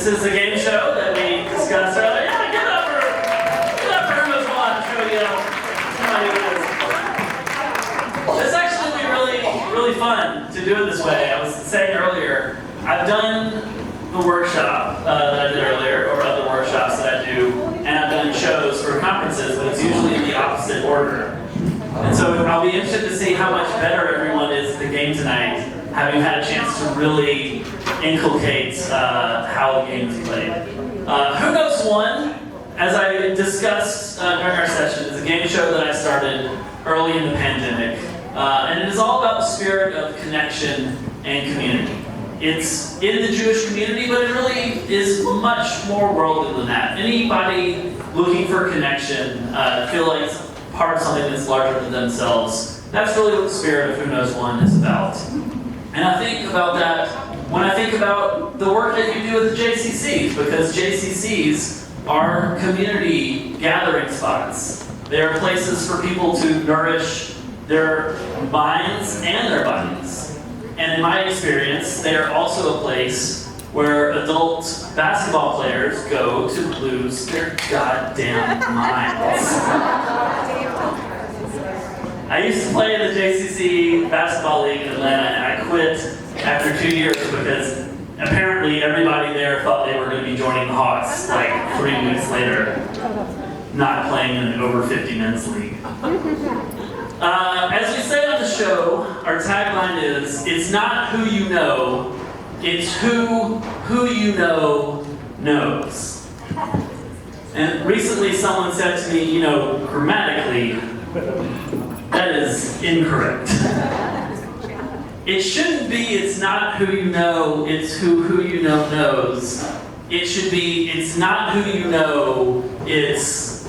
This is a game show that we discussed earlier. Yeah, get up for who knows what. Show you somebody who is. It's actually been really fun to do it this way. I was saying earlier, I've done the workshop that I did earlier, or other workshops that I do, and I've done shows for conferences, but it's usually in the opposite order. And so I'll be interested to see how much better everyone is at the game tonight, having had a chance to really inculcate how the game is played. Who Knows One, as I discussed during our session, is a game show that I started early in the pandemic. And it is all about the spirit of connection and community. It's in the Jewish community, but it really is much more worldly than that. Anybody looking for connection, feel like it's part of something that's larger than themselves, that's really what the spirit of Who Knows One is about. And I think about that when I think about the work that you do at the JCCs, because JCCs are community gathering spots. They are places for people to nourish their minds and their bodies. And in my experience, they are also a place where adult basketball players go to lose their goddamn minds. I used to play in the JCC basketball league in Atlanta, and I quit after 2 years because apparently everybody there thought they were going to be joining the Hawks like 3 weeks later, not playing in an over 50 men's league. As we say on the show, our tagline is, it's not who you know, it's who you know knows. And recently someone said to me, grammatically, that is incorrect. It shouldn't be, it's not who you know, it's who you know knows. It should be, it's not who you know, it's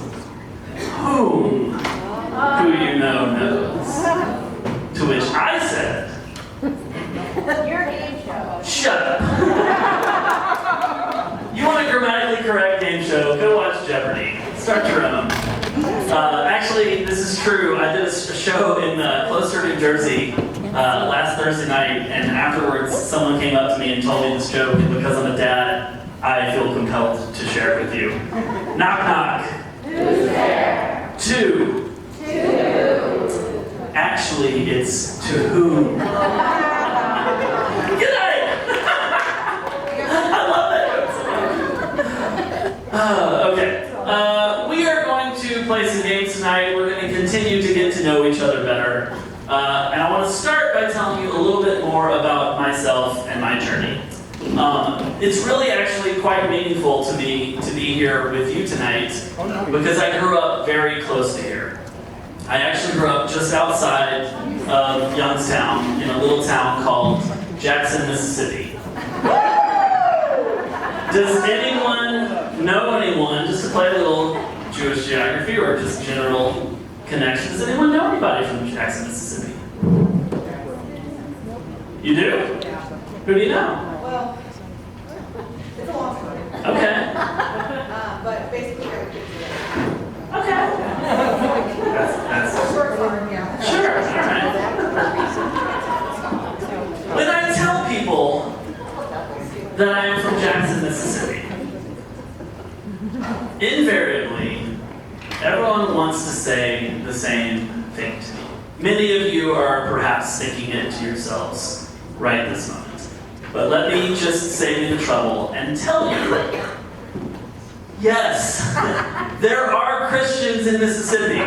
whom who you know knows. To which I said, your game show. Shut up. You want a grammatically correct game show, go watch Jeopardy. Start your own. Actually, this is true. I did a show in Closter, New Jersey last Thursday night, and afterwards someone came up to me and told me this joke, and because I'm a dad, I feel compelled to share it with you. Knock, knock. Who's there? Two. Actually, it's to whom. Good night! I love that. Okay. We are going to play some games tonight. We're going to continue to get to know each other better. And I want to start by telling you a little bit more about myself and my journey. It's really actually quite meaningful to me to be here with you tonight because I grew up very close to here. I actually grew up just outside of Youngstown in a little town called Jackson, Mississippi. Does anyone know anyone, just to play a little Jewish geography or just general connection, does anyone know anybody from Jackson, Mississippi? You do? Who do you know? Well, it's a long story. Okay. But basically, I would get together. Okay. That's Short form, yeah. sure, alright. When I tell people that I am from Jackson, Mississippi, invariably, everyone wants to say the same thing to me. Many of you are perhaps thinking it to yourselves right this moment. But let me just save you the trouble and tell you, yes, there are Christians in Mississippi.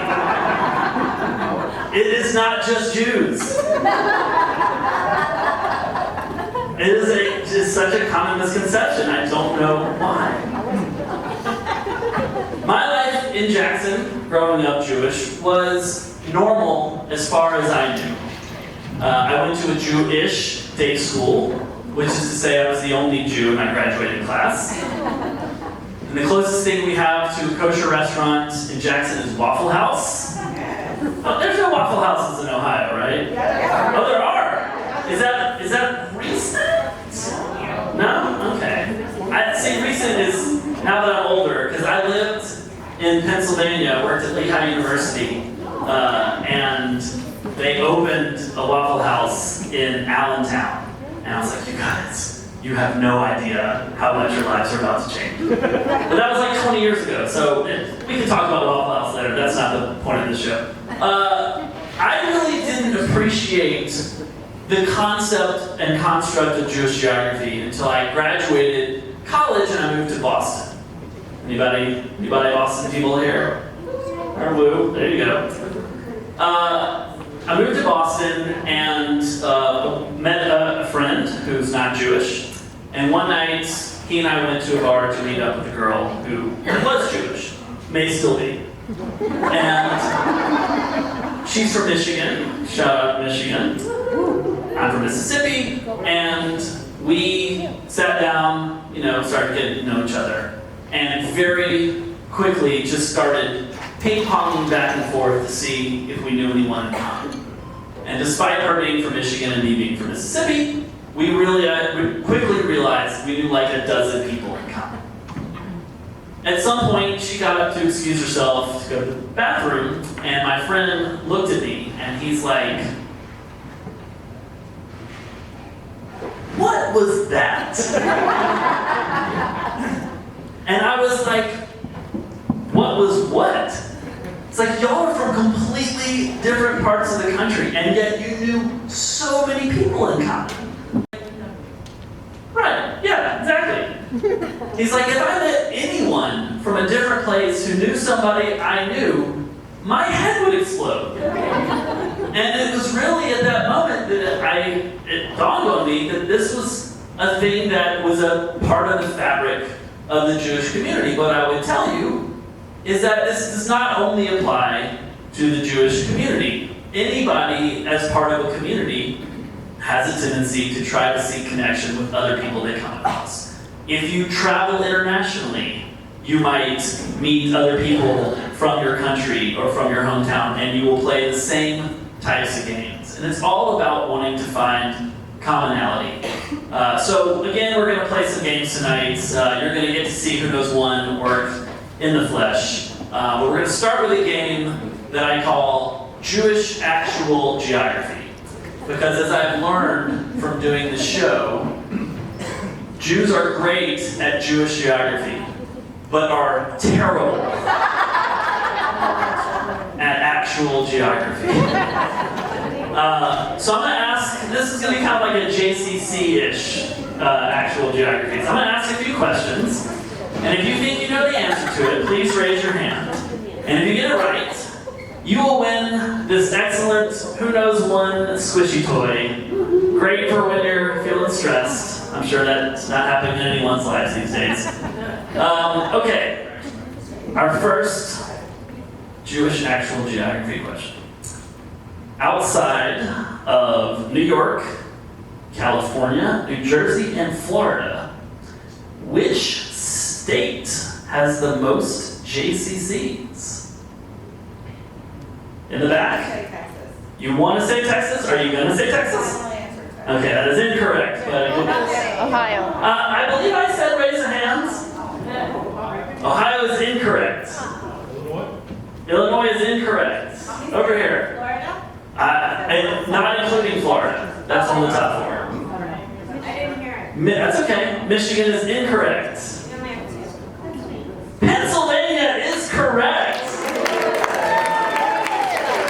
It is not just Jews. It is just such a common misconception. I don't know why. My life in Jackson, growing up Jewish, was normal as far as I knew. I went to a Jewish day school, which is to say I was the only Jew in my graduating class. And the closest thing we have to a kosher restaurant in Jackson is Waffle House. Oh, there's no Waffle Houses in Ohio, right? Oh, there are. Is that recent? No? Okay. See, recent is now that I'm older, because I lived in Pennsylvania, worked at Lehigh University, and they opened a Waffle House in Allentown. And I was like, you guys, you have no idea how much your lives are about to change. But that was like 20 years ago, so we can talk about Waffle House later. That's not the point of the show. I really didn't appreciate the concept and construct of Jewish geography until I graduated college and I moved to Boston. Anybody Boston people here? Or Lou? There you go. I moved to Boston and met a friend who's not Jewish. And one night, he and I went to a bar to meet up with a girl who was Jewish, may still be. And she's from Michigan. Shout out to Michigan. I'm from Mississippi. And we sat down, started getting to know each other. And very quickly just started ping-ponging back and forth to see if we knew anyone in common. And despite her being from Michigan and me being from Mississippi, we quickly realized we knew like a dozen people in common. At some point, she got up to excuse herself to go to the bathroom, and my friend looked at me, and he's like, "What was that?" And I was like, "What was what?" It's like, y'all are from completely different parts of the country, and yet you knew so many people in common. Right, yeah, exactly. He's like, if I met anyone from a different place who knew somebody I knew, my head would explode. And it was really at that moment that it dawned on me that this was a thing that was a part of the fabric of the Jewish community. What I would tell you is that this does not only apply to the Jewish community. Anybody as part of a community has a tendency to try to seek connection with other people they come across. If you travel internationally, you might meet other people from your country or from your hometown, and you will play the same types of games. And it's all about wanting to find commonality. So again, we're going to play some games tonight. You're going to get to see who knows one work in the flesh. But we're going to start with a game that I call Jewish Actual Geography. Because as I've learned from doing this show, Jews are great at Jewish geography, but are terrible at actual geography. So I'm going to ask, this is going to be kind of like a JCC-ish actual geography. So I'm going to ask a few questions, and if you think you know the answer to it, please raise your hand. And if you get it right, you will win this excellent Who Knows One squishy toy. Great for when you're feeling stressed. I'm sure that's not happening in anyone's lives these days. Okay, our first Jewish actual geography question. Outside of New York, California, New Jersey, and Florida, which state has the most JCCs? In the back? Say Texas. You want to say Texas? Are you going to say Texas? Final answer is Texas. Okay, that is incorrect. But Ohio. I believe I said raise your hands. Ohio is incorrect. Illinois is incorrect. Over here. Florida? Not including Florida. That's on the top four. I didn't hear it. That's okay. Michigan is incorrect. Pennsylvania is correct.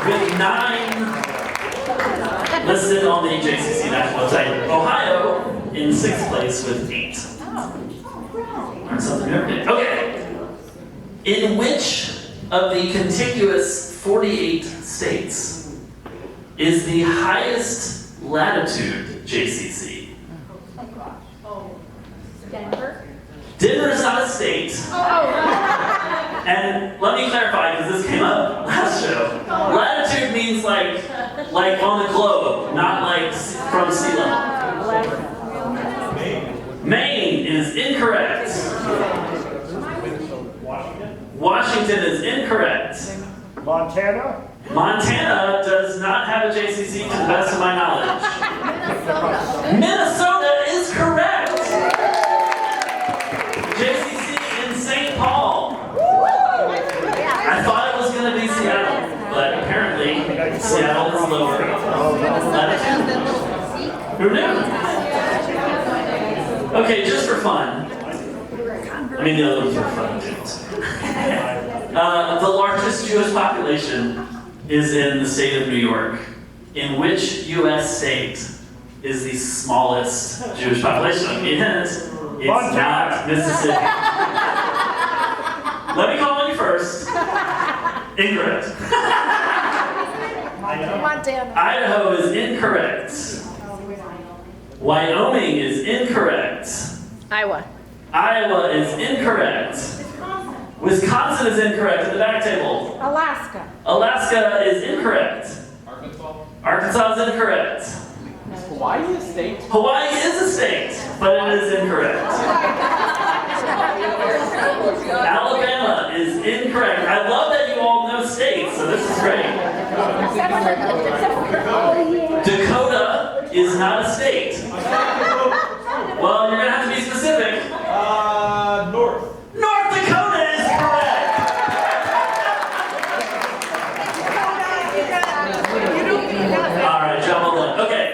With 9 listed on the JCC national website. Ohio in 6th place with 8. Learn something every day. Okay. In which of the contiguous 48 states is the highest latitude JCC? Denver? Denver is not a state. And let me clarify, because this came up last show. Latitude means like on the globe, not like from sea level. Maine is incorrect. Washington is incorrect. Montana? Montana does not have a JCC to the best of my knowledge. Minnesota is correct. JCC in St. Paul. I thought it was going to be Seattle, but apparently Seattle is lower latitude. Who knew? Okay, just for fun. I mean, the other ones are fun too. The largest Jewish population is in the state of New York. In which U.S. state is the smallest Jewish population? It's not Mississippi. Let me call on you first. Incorrect. Montana. Idaho is incorrect. Wyoming is incorrect. Iowa. Iowa is incorrect. Wisconsin is incorrect at the back table. Alaska. Alaska is incorrect. Arkansas is incorrect. Is Hawaii a state? Hawaii is a state, but it is incorrect. Alabama is incorrect. I love that you all know states, so this is great. Dakota is not a state. Well, you're going to have to be specific. North. North Dakota is correct. All right, job well done. Okay,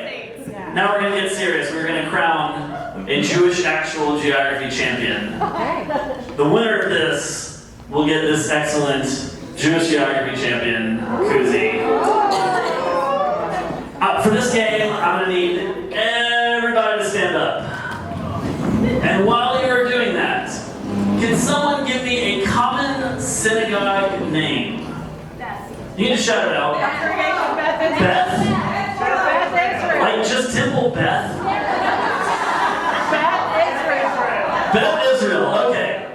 now we're going to get serious. We're going to crown a Jewish actual geography champion. The winner of this will get this excellent Jewish geography champion koozie. For this game, I'm going to need everybody to stand up. And while you're doing that, can someone give me a common synagogue name? You can just shout it out. Beth? Like just Temple Beth? Beth Israel, okay.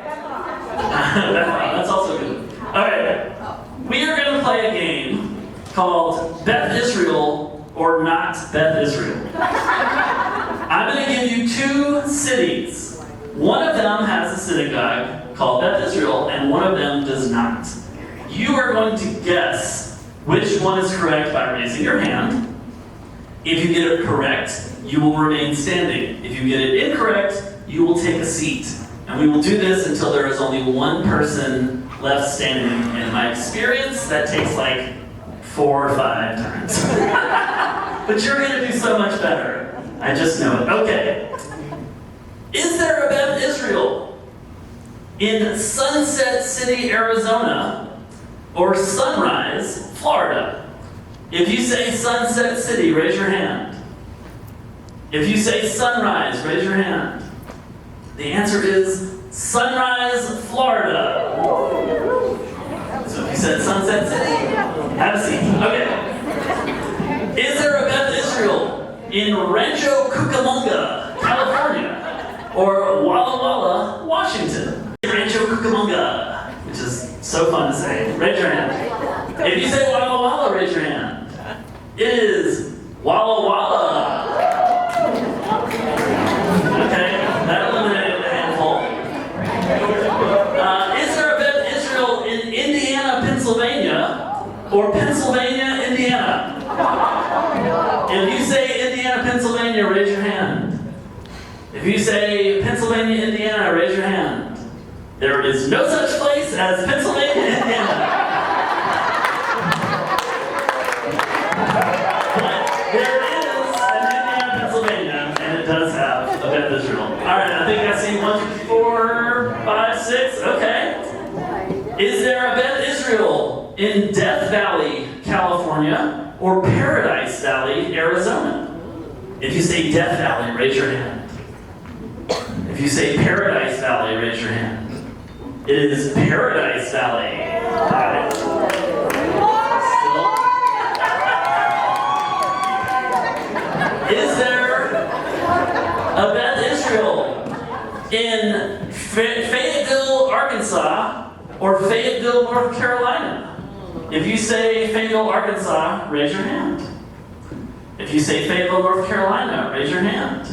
That's also good. Alright. We are going to play a game called Beth Israel or Not Beth Israel. I'm going to give you two cities. One of them has a synagogue called Beth Israel, and one of them does not. You are going to guess which one is correct by raising your hand. If you get it correct, you will remain standing. If you get it incorrect, you will take a seat. And we will do this until there is only one person left standing. In my experience, that takes like 4 or 5 times. But you're going to do so much better. I just know it. Okay. Is there a Beth Israel in Sunset City, Arizona, or Sunrise, Florida? If you say Sunset City, raise your hand. If you say Sunrise, raise your hand. The answer is Sunrise, Florida. So if you said Sunset City, have a seat. Okay. Is there a Beth Israel in Rancho Cucamonga, California, or Walla Walla, Washington? Rancho Cucamonga, which is so fun to say. Raise your hand. If you say Walla Walla, raise your hand. It is Walla Walla. Okay, that eliminated a handful. Is there a Beth Israel in Indiana, Pennsylvania, or Pennsylvania, Indiana? If you say Indiana, Pennsylvania, raise your hand. If you say Pennsylvania, Indiana, raise your hand. There is no such place as Pennsylvania, Indiana. But there is an Indiana, Pennsylvania, and it does have a Beth Israel. All right, I think I see 1, 2, 4, 5, 6. Okay. Is there a Beth Israel in Death Valley, California, or Paradise Valley, Arizona? If you say Death Valley, raise your hand. If you say Paradise Valley, raise your hand. It is Paradise Valley. Got it. Is there a Beth Israel in Fayetteville, Arkansas, or Fayetteville, North Carolina? If you say Fayetteville, Arkansas, raise your hand. If you say Fayetteville, North Carolina, raise your hand.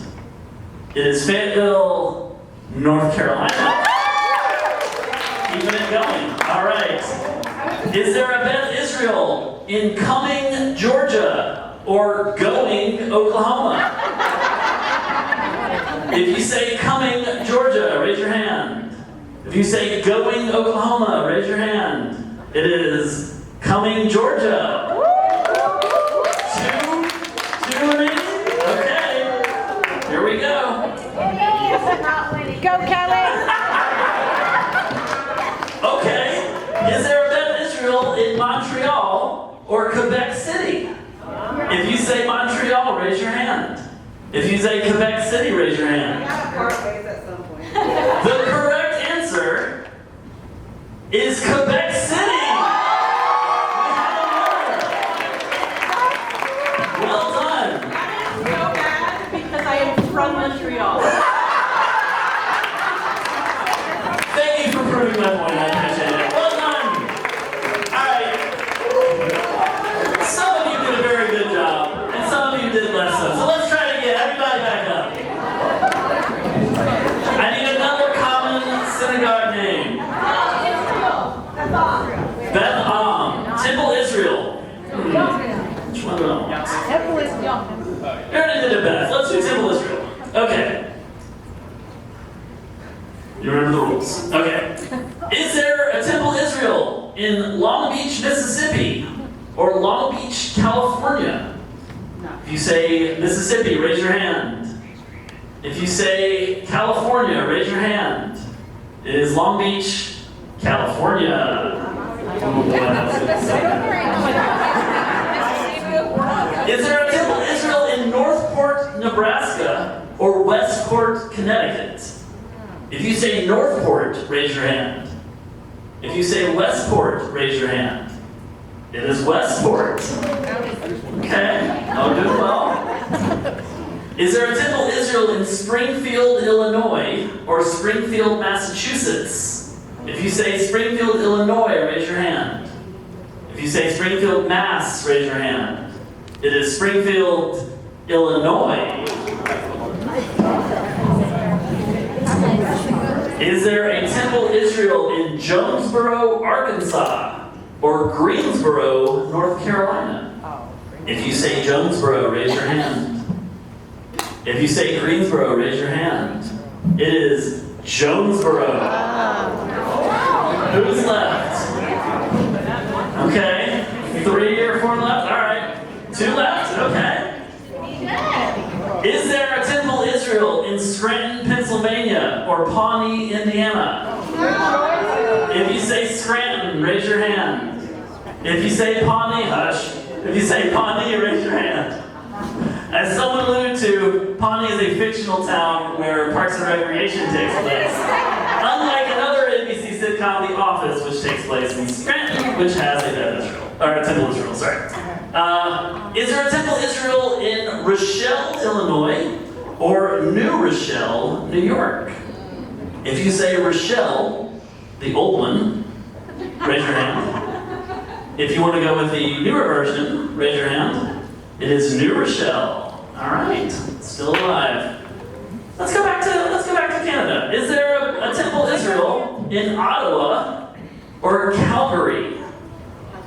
It is Fayetteville, North Carolina. Keeping it going. All right. Is there a Beth Israel in Cumming, Georgia, or Going, Oklahoma? If you say Cumming, Georgia, raise your hand. If you say Going, Oklahoma, raise your hand. It is Cumming, Georgia. 2 remaining. Okay. Here we go. If you say Quebec City, raise your hand. The correct answer is Quebec City. We have a winner. Well done. So bad because I am from Montreal. Thank you for proving my point. I appreciate it. Well done. All right. Some of you did a very good job, and some of you did less so. So let's try it again. Everybody back up. I need another common synagogue name. Beth Am. Temple Israel. Which one do I want? Temple is young. You already did it, Beth. Let's do Temple Israel. Okay. You remember the rules. Okay. Is there a Temple Israel in Long Beach, Mississippi, or Long Beach, California? If you say Mississippi, raise your hand. If you say California, raise your hand. It is Long Beach, California. Is there a Temple Israel in Northport, Nebraska, or Westport, Connecticut? If you say Northport, raise your hand. If you say Westport, raise your hand. It is Westport. Okay, I'll do well. Is there a Temple Israel in Springfield, Illinois, or Springfield, Massachusetts? If you say Springfield, Illinois, raise your hand. If you say Springfield, Mass, raise your hand. It is Springfield, Illinois. Is there a Temple Israel in Jonesboro, Arkansas, or Greensboro, North Carolina? If you say Jonesboro, raise your hand. If you say Greensboro, raise your hand. It is Jonesboro. Who's left? Okay. 3 or 4 left? All right. 2 left? Okay. Is there a Temple Israel in Scranton, Pennsylvania, or Pawnee, Indiana? If you say Scranton, raise your hand. If you say Pawnee, hush. If you say Pawnee, raise your hand. As someone alluded to, Pawnee is a fictional town where Parks and Recreation takes place. Unlike another NBC sitcom, The Office, which takes place in Scranton, which has a Temple Israel, sorry. Is there a Temple Israel in Rochelle, Illinois, or New Rochelle, New York? If you say Rochelle, the old one, raise your hand. If you want to go with the newer version, raise your hand. It is New Rochelle. All right, still alive. Let's go back to Canada. Is there a Temple Israel in Ottawa or Calgary?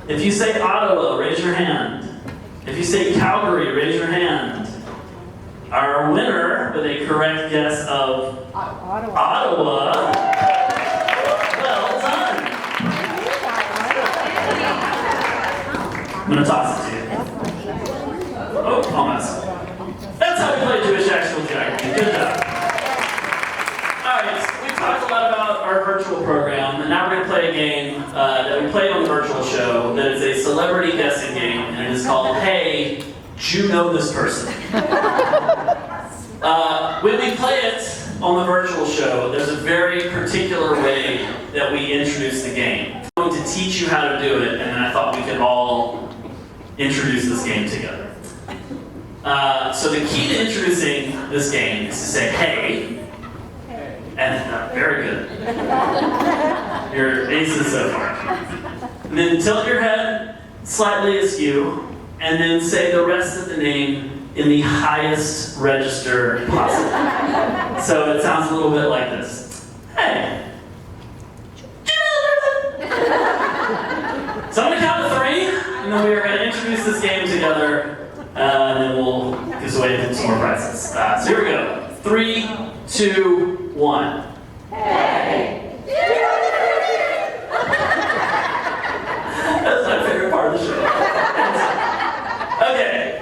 If you say Ottawa, raise your hand. If you say Calgary, raise your hand. Our winner with a correct guess of Ottawa. Well done. I'm going to toss it to you. Oh, almost. That's how we play Jewish actual geography. Good job. Alright, we talked a lot about our virtual program, and now we're going to play a game that we played on the virtual show that is a celebrity guessing game, and it is called Hey, Do You Know This Person? When we play it on the virtual show, there's a very particular way that we introduce the game. I'm going to teach you how to do it, and then I thought we could all introduce this game together. So the key to introducing this game is to say, hey, and very good. Your aces so far. And then tilt your head slightly askew, and then say the rest of the name in the highest register possible. So it sounds a little bit like this. Hey. So I'm going to count to 3, and then we are going to introduce this game together. And then we'll give away some more prizes. So here we go. 3, 2, 1. Hey! That's my favorite part of the show. Okay.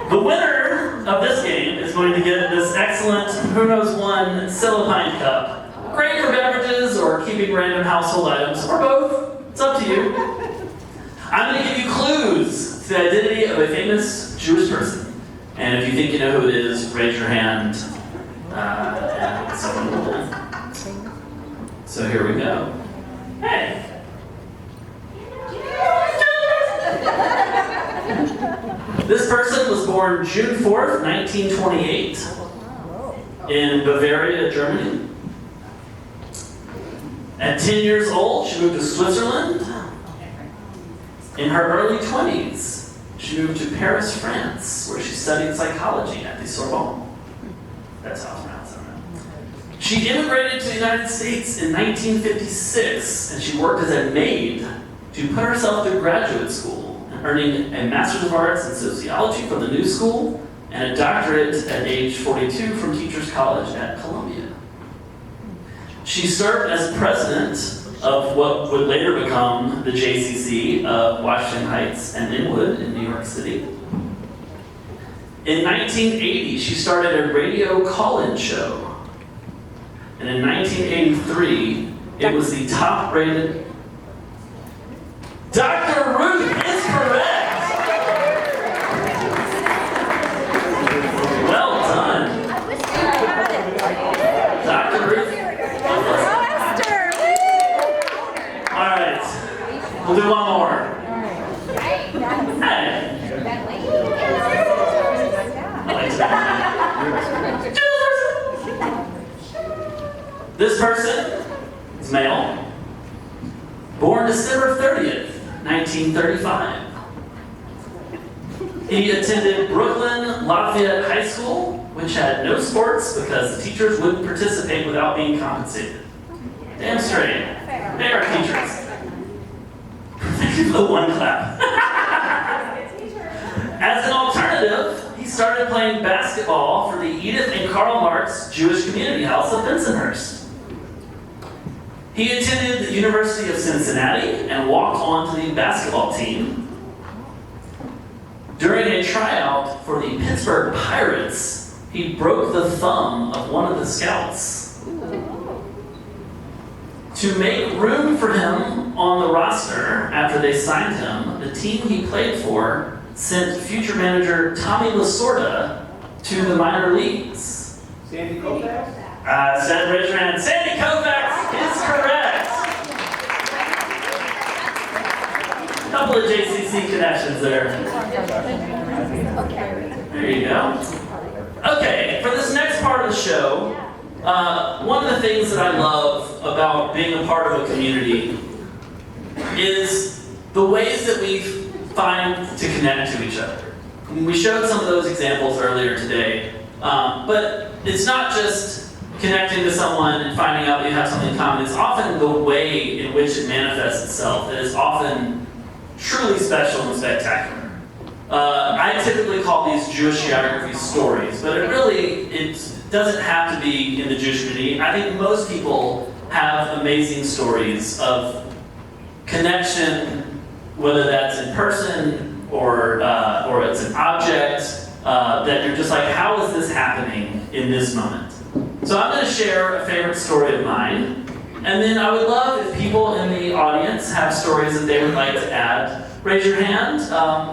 The winner of this game is going to get this excellent Who Knows One Silipine cup. Great for beverages or keeping random household items, or both. It's up to you. I'm going to give you clues to the identity of a famous Jewish person. And if you think you know who it is, raise your hand, and someone will win. So here we go. Hey! This person was born June 4th, 1928, in Bavaria, Germany. At 10 years old, she moved to Switzerland. In her early 20s, she moved to Paris, France, where she studied psychology at the Sorbonne. That's how it's pronounced. She immigrated to the United States in 1956, and she worked as a maid to put herself through graduate school, earning a Master's of Arts in Sociology from the New School and a doctorate at age 42 from Teachers College at Columbia. She served as president of what would later become the JCC of Washington Heights and Inwood in New York City. In 1980, she started a radio call-in show. And in 1983, it was the top-rated... Dr. Ruth is correct! Well done. Dr. Ruth. All right, we'll do one more. Hey. I like that. This person is male, born December 30th, 1935. He attended Brooklyn Lafayette High School, which had no sports because the teachers wouldn't participate without being compensated. Damn straight. They are teachers. Thank you for the one clap. As an alternative, he started playing basketball for the Edith and Karl Marx Jewish Community House of Bensonhurst. He attended the University of Cincinnati and walked on to the basketball team. During a tryout for the Pittsburgh Pirates, he broke the thumb of one of the scouts. To make room for him on the roster after they signed him, the team he played for sent future manager Tommy Lasorda to the minor leagues. Sandy Koufax? Raise your hand. Sandy Koufax is correct. A couple of JCC connections there. There you go. Okay, for this next part of the show, one of the things that I love about being a part of a community is the ways that we find to connect to each other. We showed some of those examples earlier today, but it's not just connecting to someone and finding out that you have something in common. It's often the way in which it manifests itself that is often truly special and spectacular. I typically call these Jewish geography stories, but it doesn't have to be in the Jewish community. I think most people have amazing stories of connection, whether that's in person or it's an object, that you're just like, how is this happening in this moment? So I'm going to share a favorite story of mine, and then I would love if people in the audience have stories that they would like to add. Raise your hand,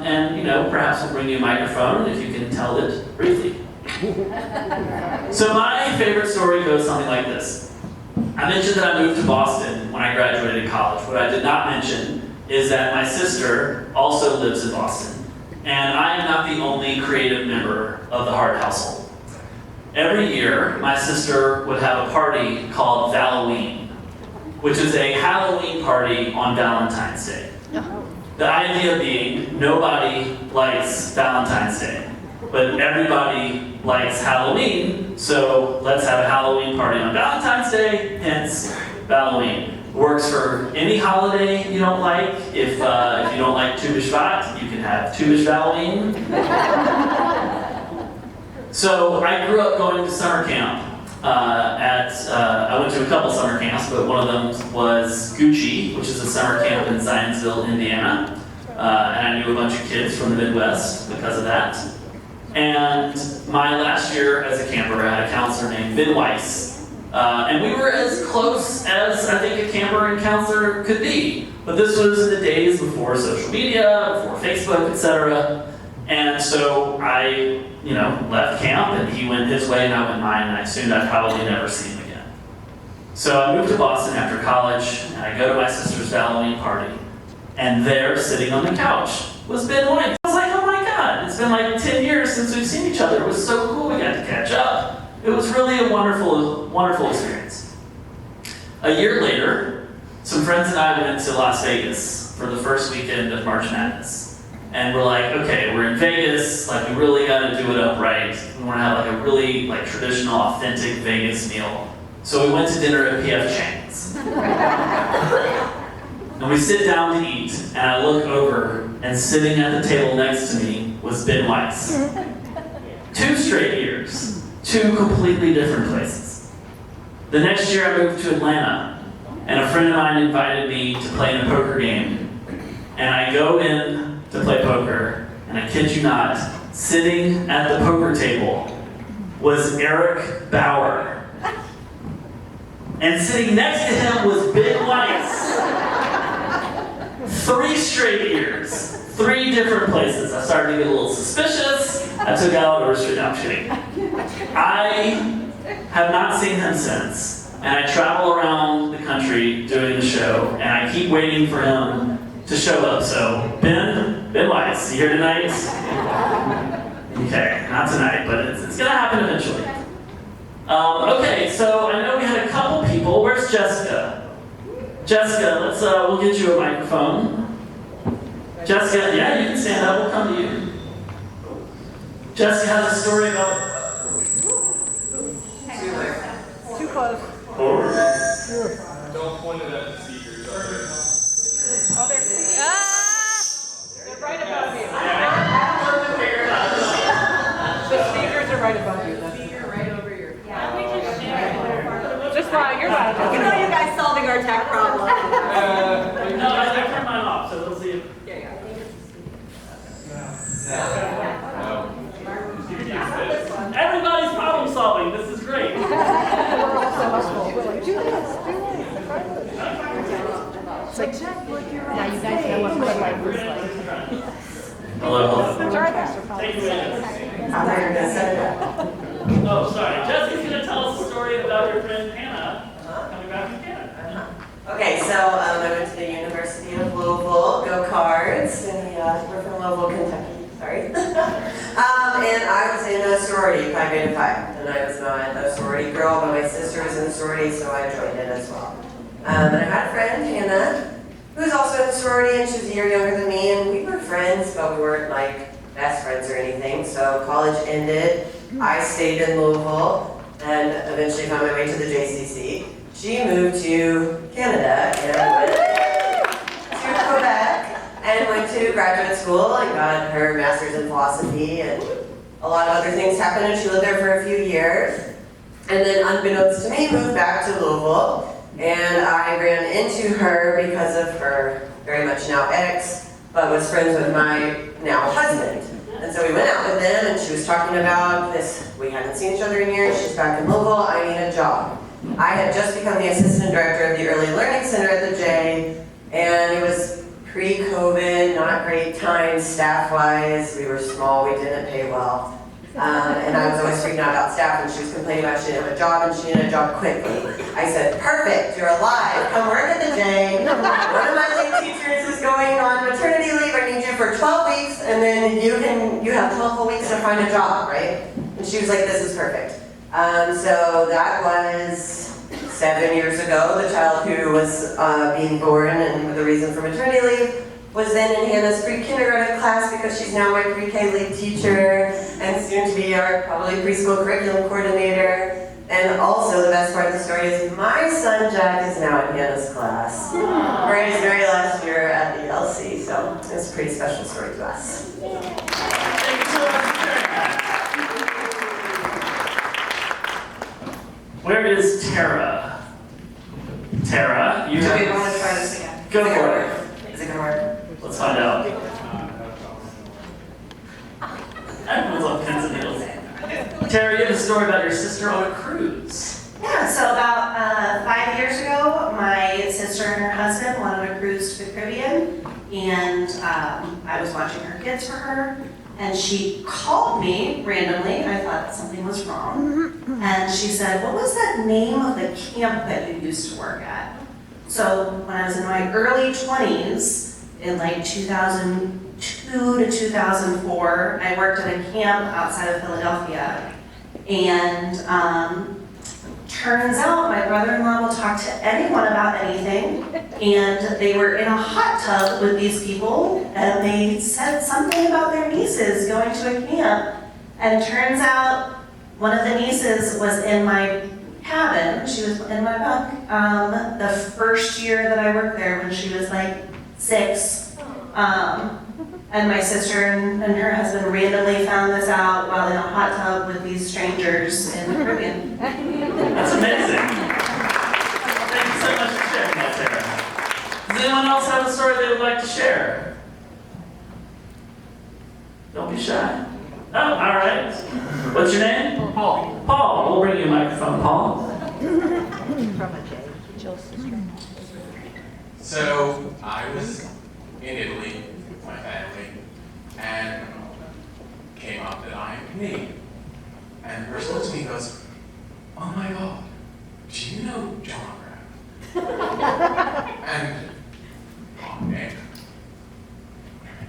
and perhaps we'll bring you a microphone if you can tell it briefly. So my favorite story goes something like this. I mentioned that I moved to Boston when I graduated college. What I did not mention is that my sister also lives in Boston, and I am not the only creative member of the Hart household. Every year, my sister would have a party called Halloween, which is a Halloween party on Valentine's Day. The idea being, nobody likes Valentine's Day, but everybody likes Halloween, so let's have a Halloween party on Valentine's Day, hence Halloween. Works for any holiday you don't like. If you don't like Tu B'Shvat, you can have Tu B'Shvat. So I grew up going to summer camp. I went to a couple summer camps, but one of them was Gucci, which is a summer camp in Zionsville, Indiana. And I knew a bunch of kids from the Midwest because of that. And my last year as a camper, I had a counselor named Ben Weiss. And we were as close as I think a camper and counselor could be. But this was in the days before social media, before Facebook, etc. And so I left camp, and he went his way and I went mine, and I assumed I'd probably never see him again. So I moved to Boston after college, and I go to my sister's Halloween party, and there, sitting on the couch, was Ben White. I was like, oh my God, it's been like 10 years since we've seen each other. It was so cool, we got to catch up. It was really a wonderful, wonderful experience. A year later, some friends and I went to Las Vegas for the first weekend of March Madness. And we're like, okay, we're in Vegas, like we really gotta do it up right. We wanna have like a really traditional, authentic Vegas meal. So we went to dinner at P.F. Chang's. And we sit down to eat, and I look over, and sitting at the table next to me was Ben Weiss. 2 straight years, 2 completely different places. The next year I moved to Atlanta, and a friend of mine invited me to play in a poker game. And I go in to play poker, and I kid you not, sitting at the poker table was Eric Bauer. And sitting next to him was Ben Weiss. 3 straight years, 3 different places. I started to get a little suspicious. I took out a restriction. No, I'm kidding. I have not seen him since, and I travel around the country doing the show, and I keep waiting for him to show up. So, Ben Weiss, you here tonight? Okay, not tonight, but it's gonna happen eventually. Okay, so I know we had a couple people. Where's Jessica? Jessica, we'll get you a microphone. Jessica, yeah, you can stand up. We'll come to you. Jessica has a story about. Too close. Don't point it at the speakers. Oh, they're right above you. The speakers are right above you. Speaker right over your. Just fine, you're fine. You know you guys solving our tech problem. No, I turned mine off, so we'll see if. Everybody's problem solving. This is great. We're all so helpful. We're like, do this. It's like, now you guys know what my life was like. Hello. Thank you, Oh, sorry. Jesse's going to tell us a story about your friend Hannah coming back from Canada. Okay, so I went to the University of Louisville, go Cards, and we're from Louisville, Kentucky. Sorry. And I was in a sorority, Pi Beta Phi, and I was not a sorority girl, but my sister was in the sorority, so I joined it as well. And I had a friend, Hannah, who was also in the sorority, and she was a year younger than me, and we were friends, but we weren't like best friends or anything. So college ended, I stayed in Louisville, and eventually found my way to the JCC. She moved to Canada, and went to Quebec, and went to graduate school, and got her master's in philosophy, and a lot of other things happened, and she lived there for a few years. And then unbeknownst to me, moved back to Louisville, and I ran into her because of her very much now ex, but was friends with my now husband. And so we went out with them, and she was talking about this. We hadn't seen each other in years. She's back in Louisville. I need a job. I had just become the assistant director of the Early Learning Center at the J, and it was pre-COVID, not great times staff-wise. We were small. We didn't pay well. And I was always freaking out about staff, and she was complaining about she didn't have a job, and she needed a job quickly. I said, perfect, you're alive, come work at the J. One of my lead teachers is going on maternity leave. I need you for 12 weeks, and then you have 12 whole weeks to find a job, right? And she was like, this is perfect. So that was 7 years ago. The child who was being born and the reason for maternity leave was then in Hannah's pre-kindergarten class because she's now my pre-K lead teacher and soon to be our probably preschool curriculum coordinator. And also the best part of the story is my son Jack is now in Hannah's class for his very last year at the LC. So it's a pretty special story to us. Thank you so much for sharing that. Where is Tara? Tara, you Do have... we want to try this again? Go for it. Is it going to work? Let's find out. Everyone's on pins and needles. Tara, you have a story about your sister on a cruise. Yeah, so about 5 years ago, my sister and her husband went on a cruise to the Caribbean, and I was watching her kids for her, and she called me randomly. I thought something was wrong. And she said, what was that name of the camp that you used to work at? So when I was in my early 20s, in like 2002 to 2004, I worked at a camp outside of Philadelphia. And turns out my brother-in-law will talk to anyone about anything. And they were in a hot tub with these people, and they said something about their nieces going to a camp. And turns out one of the nieces was in my cabin. She was in my bunk the first year that I worked there when she was like 6. And my sister and her husband randomly found this out while in a hot tub with these strangers in the Caribbean. That's amazing. Thank you so much for sharing that, Sarah. Does anyone else have a story they would like to share? Don't be shy. Oh, all right. What's your name? Paul. Paul. We'll bring you a microphone, Paul. So I was in Italy with my family and came up that I am Canadian. And the person looks at me and goes, oh my God, do you know John Rapp? And, oh man.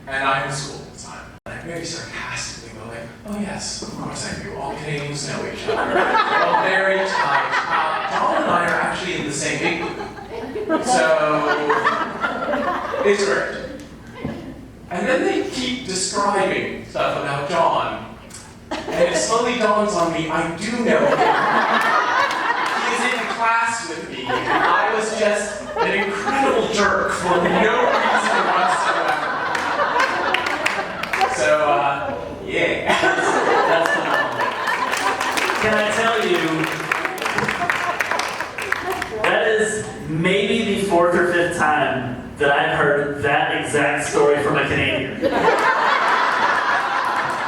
And I'm in school at the time. And I very sarcastically go like, oh yes, of course I do. All Canadians know each other. Well, very tight. John and I are actually in the same igloo. So, it's great. And then they keep describing stuff about John. And it slowly dawns on me, I do know him. He is in class with me. And I was just an incredible jerk for no reason whatsoever. So, yeah. That's phenomenal. Can I tell you, that is maybe the 4th or 5th time that I've heard that exact story from a Canadian.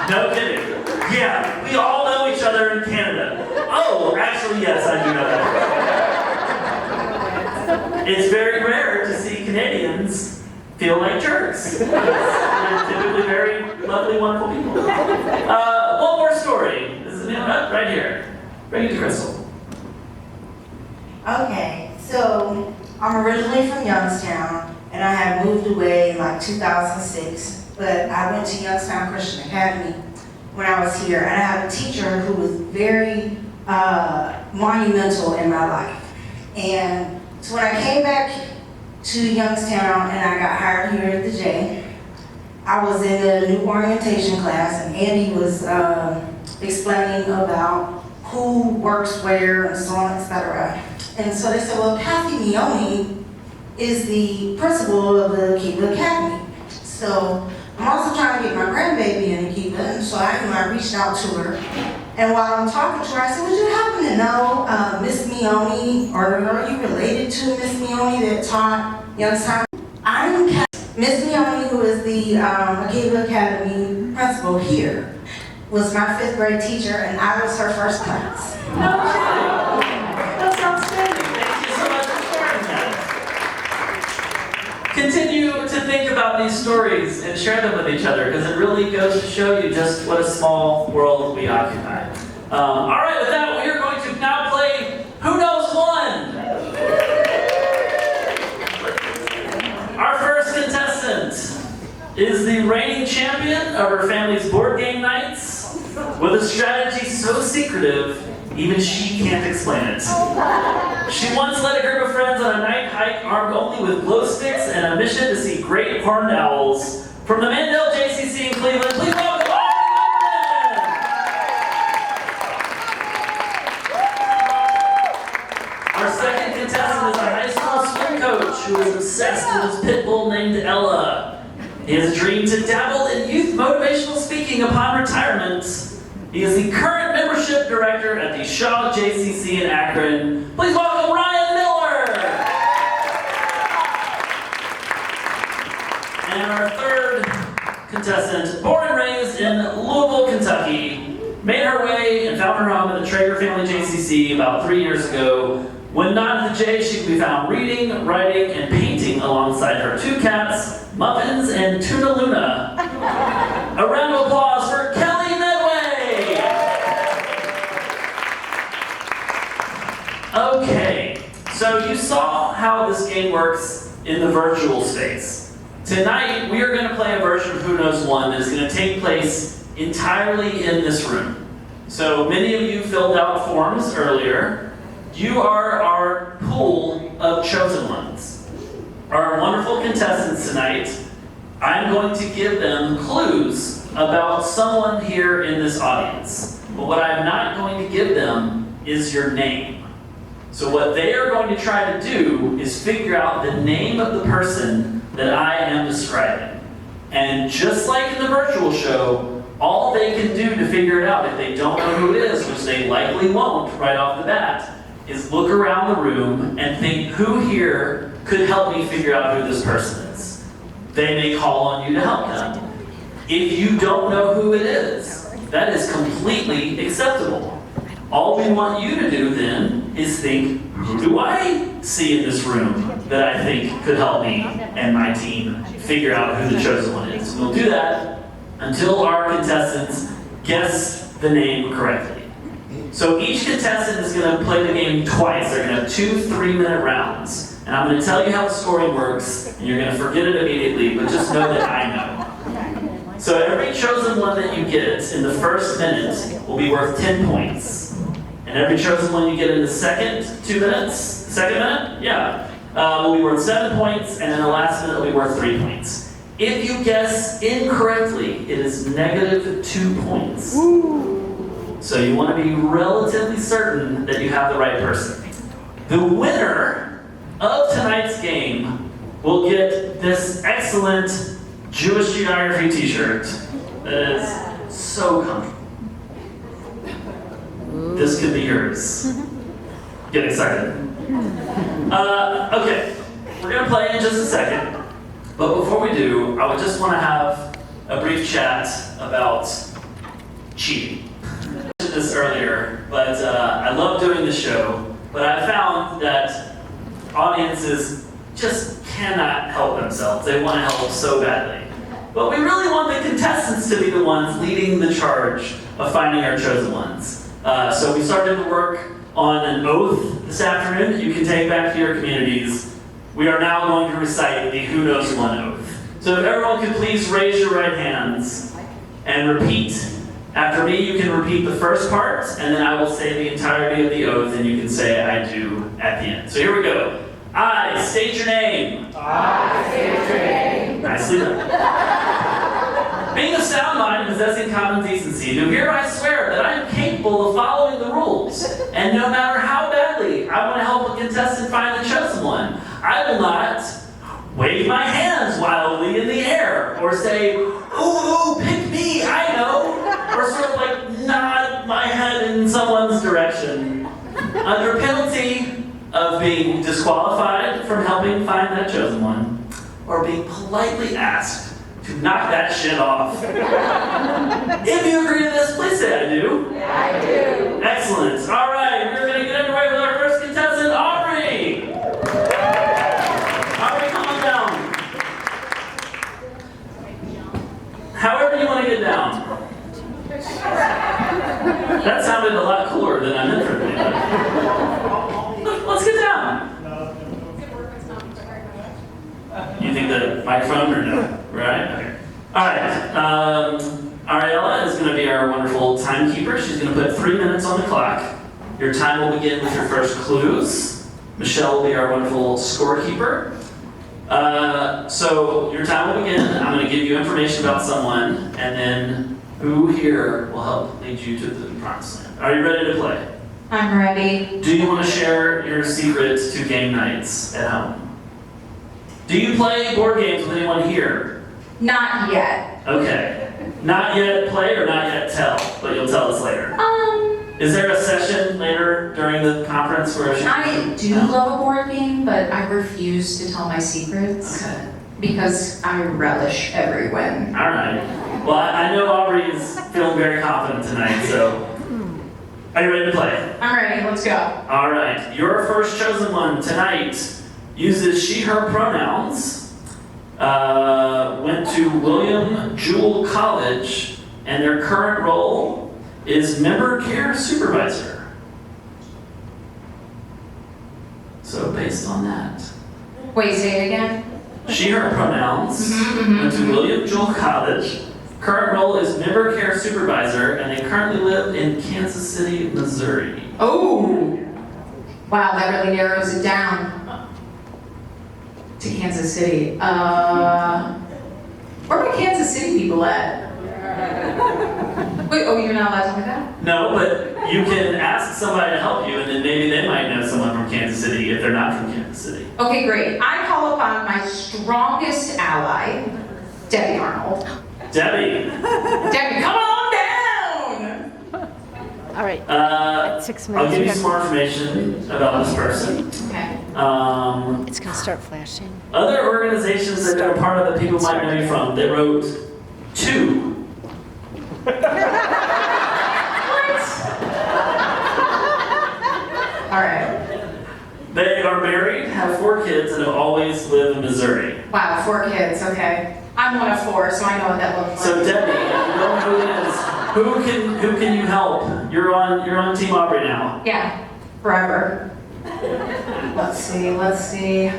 No kidding. Yeah, we all know each other in Canada. Oh, actually, yes, I do know that. It's very rare to see Canadians feel like jerks. They're typically very lovely, wonderful people. One more story. This is right here. Bring it to Crystal. Okay, so I'm originally from Youngstown, and I had moved away in like 2006, but I went to Youngstown Christian Academy when I was here, and I had a teacher who was very monumental in my life. And so when I came back to Youngstown and I got hired here at the J, I was in a new orientation class, and Andy was explaining about who works where and so on, etc. And so they said, well, Kathy Meone is the principal of the Kiva Academy. So I'm also trying to get my grandbaby in Kiva, and so I reached out to her. And while I'm talking to her, I said, would you happen to know Miss Meone, or are you related to Miss Meone that taught Youngstown? I'm Miss Meone, who is the Kiva Academy principal here, was my 5th grade teacher, and I was her first class. No kidding. That's outstanding. Thank you so much for sharing that. Continue to think about these stories and share them with each other, because it really goes to show you just what a small world we occupy. All right, with that, we are going to now play Who Knows One? Our first contestant is the reigning champion of her family's board game nights, with a strategy so secretive, even she can't explain it. She once led a group of friends on a night hike armed only with glow sticks and a mission to see great horned owls. From the Mandel JCC in Cleveland, please welcome Aubrey Our second contestant is a high school swim coach who is obsessed with his pit bull named Ella. He has a dream to dabble in youth motivational speaking upon retirement. He is the current membership director at the Shaw JCC in Akron. Please welcome Ryan Miller. And our third contestant, born and raised in Louisville, Kentucky, made her way and found her home at the Traeger Family JCC about 3 years ago. When not at the J, she can be found reading, writing, and painting alongside her 2 cats, Muffins and Tuna Luna. A round of applause So you saw how this game works in the virtual space. Tonight, we are going to play a version of Who Knows One that is going to take place entirely in this room. So many of you filled out forms earlier. You are our pool of chosen ones. Our wonderful contestants tonight, I'm going to give them clues about someone here in this audience. But what I'm not going to give them is your name. So what they are going to try to do is figure out the name of the person that I am describing. And just like in the virtual show, all they can do to figure it out, if they don't know who it is, which they likely won't right off the bat, is look around the room and think, who here could help me figure out who this person is? They may call on you to help them. If you don't know who it is, that is completely acceptable. All we want you to do then is think, who do I see in this room that I think could help me and my team figure out who the chosen one is? We'll do that until our contestants guess the name correctly. So each contestant is going to play the game twice. They're going to have 2 3-minute rounds. And I'm going to tell you how the scoring works, and you're going to forget it immediately, but just know that I know. So every chosen one that you get in the first minute will be worth 10 points. And every chosen one you get in the second 2 minutes, second minute, will be worth 7 points, and in the last minute will be worth 3 points. If you guess incorrectly, it is negative 2 points. So you want to be relatively certain that you have the right person. The winner of tonight's game will get this excellent Jewish geography t-shirt that is so comfortable. This could be yours. Get excited. Okay, we're going to play in just a second. But before we do, I would just want to have a brief chat about cheating. I mentioned this earlier, but I love doing the show, but I found that audiences just cannot help themselves. They want to help so badly. But we really want the contestants to be the ones leading the charge of finding our chosen ones. So we started to work on an oath this afternoon that you can take back to your communities. We are now going to recite the Who Knows One oath. So if everyone could please raise your right hands and repeat. After me, you can repeat the first part, and then I will say the entirety of the oath, and you can say I do at the end. So here we go. I state your name. I state your name. Nicely done. Being of sound mind and possessing common decency, do hereby swear that I am capable of following the rules, and no matter how badly I want to help a contestant find the chosen one, I will not wave my hands wildly in the air, or say, ooh, pick me, I know, or sort of like nod my head in someone's direction, under penalty of being disqualified from helping find that chosen one, or being politely asked to knock that shit off. If you agree to this, please say I do. I do. Excellent. All right, we're going to get underway with our first contestant, Aubrey. Aubrey, come on down. However you want to get down. That sounded a lot cooler than I meant for it to be. Let's get down. You think the microphone or no? Right? Okay. All right. Ariella is going to be our wonderful timekeeper. She's going to put 3 minutes on the clock. Your time will begin with your first clues. Michelle will be our wonderful scorekeeper. So your time will begin. I'm going to give you information about someone, and then who here will help lead you to the promised land. Are you ready to play? I'm ready. Do you want to share your secret to game nights at home? Do you play board games with anyone here? Not yet. Okay. Not yet play or not yet tell, but you'll tell us later. Is there a session later during the conference where she... I do love a board game, but I refuse to tell my secrets Okay. because I relish every win. All right. Well, I know Aubrey is feeling very confident tonight, so... Are you ready to play? I'm ready, let's go. All right. Your first chosen one tonight uses she, her pronouns, went to William Jewell College, and their current role is member care supervisor. So based on that. Wait, say it again. She, her pronouns. Mhm, Went to William Jewell College. Current role is member care supervisor, and they currently live in Kansas City, Missouri. Oh! Wow, that really narrows it down to Kansas City. Where are my Kansas City people at? Wait, oh, you're not allowed to tell me that? No, but you can ask somebody to help you, and then maybe they might know someone from Kansas City if they're not from Kansas City. Okay, great. I call upon my strongest ally, Debbie Arnold. Debbie, Debbie, come on down! All right, 6 I'll minutes. give you some more information about this person. Okay. It's gonna start flashing. Other organizations that they're a part of that people might know you from, they wrote 2. All right. They are married, have 4 kids, and have always lived in Missouri. Wow, 4 kids, okay. I'm one of 4, so I know what that looks So like. Debbie, if you don't know who it is, who can you help? You're on Team Aubrey now. Yeah, forever. Let's see.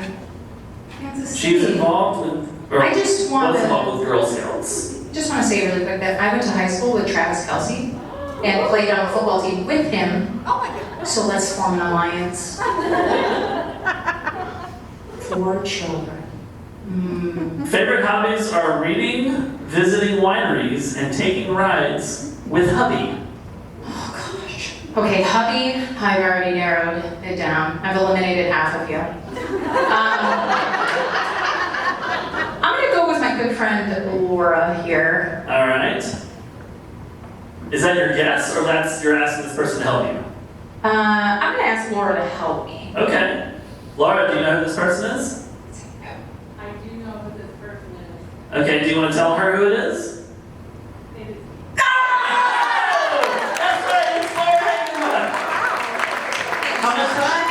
Kansas She's City. involved with, or I just want was to- involved with Girl Scouts. Just want to say really quick that I went to high school with Travis Kelce and played on a football team with him. Oh my God. So let's form an alliance. 4 children. Favorite hobbies are reading, visiting wineries, and taking rides with hubby. Oh gosh. Okay, hubby, I've already narrowed it down. I've eliminated half of you. I'm gonna go with my good friend Laura here. All right. Is that your guess, or you're asking this person to help you? I'm gonna ask Laura to help me. Okay. Laura, do you know who this person is? I do know who this person is. Okay, do you want to tell her who it is? It is That's right, it's Laura Hageman. How much time?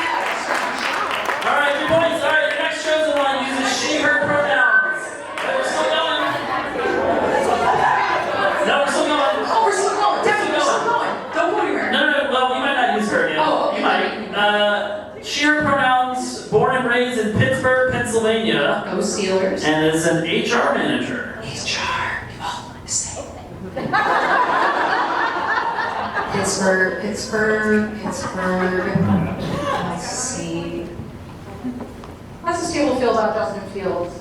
All right, 2 points. All right, your next chosen one uses she, her pronouns. Okay, we're still going. No, we're still going. Oh, we're still going. Debbie, we're still going. Don't go anywhere. No, well, you might not use her again. Oh, okay. You might. She, her pronouns, born and raised in Pittsburgh, Pennsylvania, Go Steelers. and is an HR manager. HR. You all want to say Pittsburgh. Let's see. How's the Steelers feel about Justin Fields?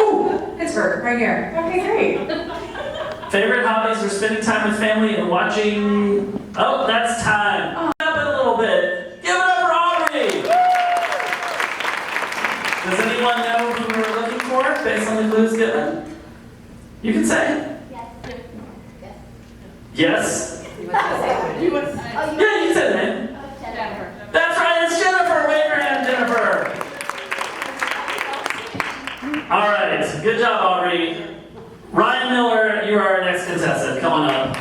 Ooh, Pittsburgh, right here. Okay, great. Favorite hobbies are spending time with family and watching. Oh, that's time. Up it a little bit. Give it up for Aubrey. Does anyone know who we're looking for based on the clues given? You can say. Yes. Yeah, you can say the name. Jennifer. That's right, it's Jennifer. Wave your hand, Jennifer. All right, good job, Aubrey. Ryan Miller, you are our next contestant. Come on up.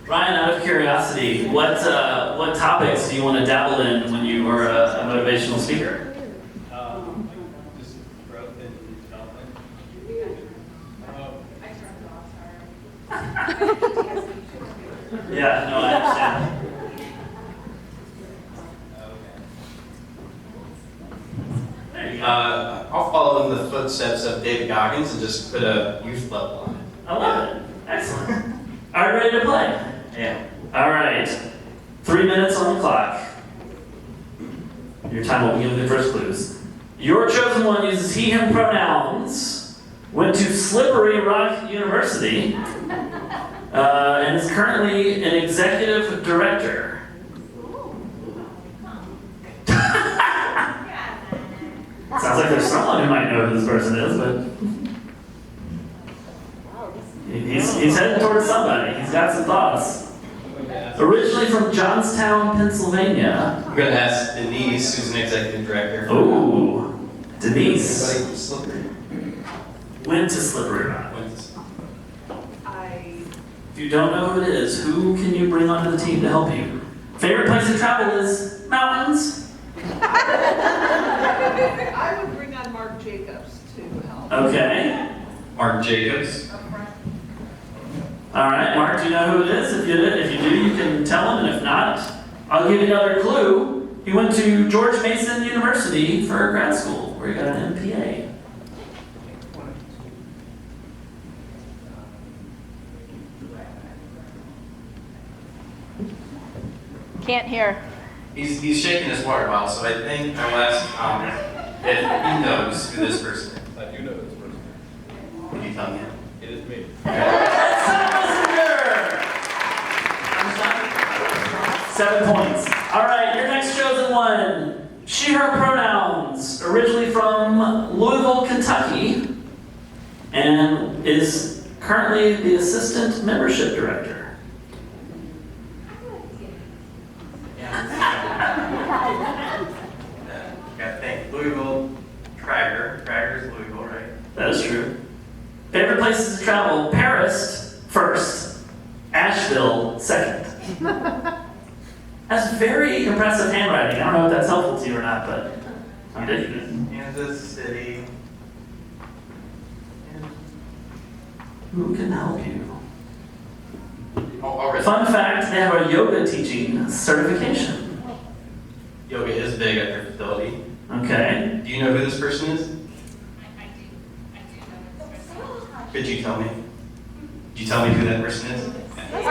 Ryan, out of curiosity, what topics do you want to dabble in when you are a motivational speaker? Just growth and development. Yeah, no, I understand. There you go. I'll follow in the footsteps of David Goggins and just put a youth level on it. I love it. Excellent. Are you ready to play? Yeah. All right. 3 minutes on the clock. Your time will begin with the first clues. Your chosen one uses he, him pronouns, went to Slippery Rock University, and is currently an executive director. Sounds like there's someone who might know who this person is, but he's heading towards somebody. He's got some thoughts. Originally from Johnstown, Pennsylvania. I'm gonna ask Denise, who's an executive director. Oh, Denise Anybody from Slippery? went to Slippery Rock. I If you don't know who it is, who can you bring onto the team to help you? Favorite place to travel is mountains. I would bring on Mark Jacobs to help. Okay. Mark Jacobs. All right, Mark, do you know who it is? If you do, you can tell him, and if not, I'll give you another clue. He went to George Mason University for grad school, where he got an MPA. Can't hear. He's shaking his water bottle, so I think I will ask if he knows who this person is. I do know this person. Can you tell me? It is me. That's Tom Messenger! 7 points. All right, your next chosen one. She, her pronouns, originally from Louisville, Kentucky, and is currently the assistant membership director. I think Louisville, Traeger's Louisville, right? That is true. Favorite places to travel: Paris first, Asheville second. That's very impressive handwriting. I don't know if that's helpful to you or not, but you did it. Kansas City. Who can help you? Already. Fun fact, they have a yoga teaching certification. Yoga is big at their facility. Okay. Do you know who this person is? I do know this person. Could you tell me? Could you tell me who that person is? That's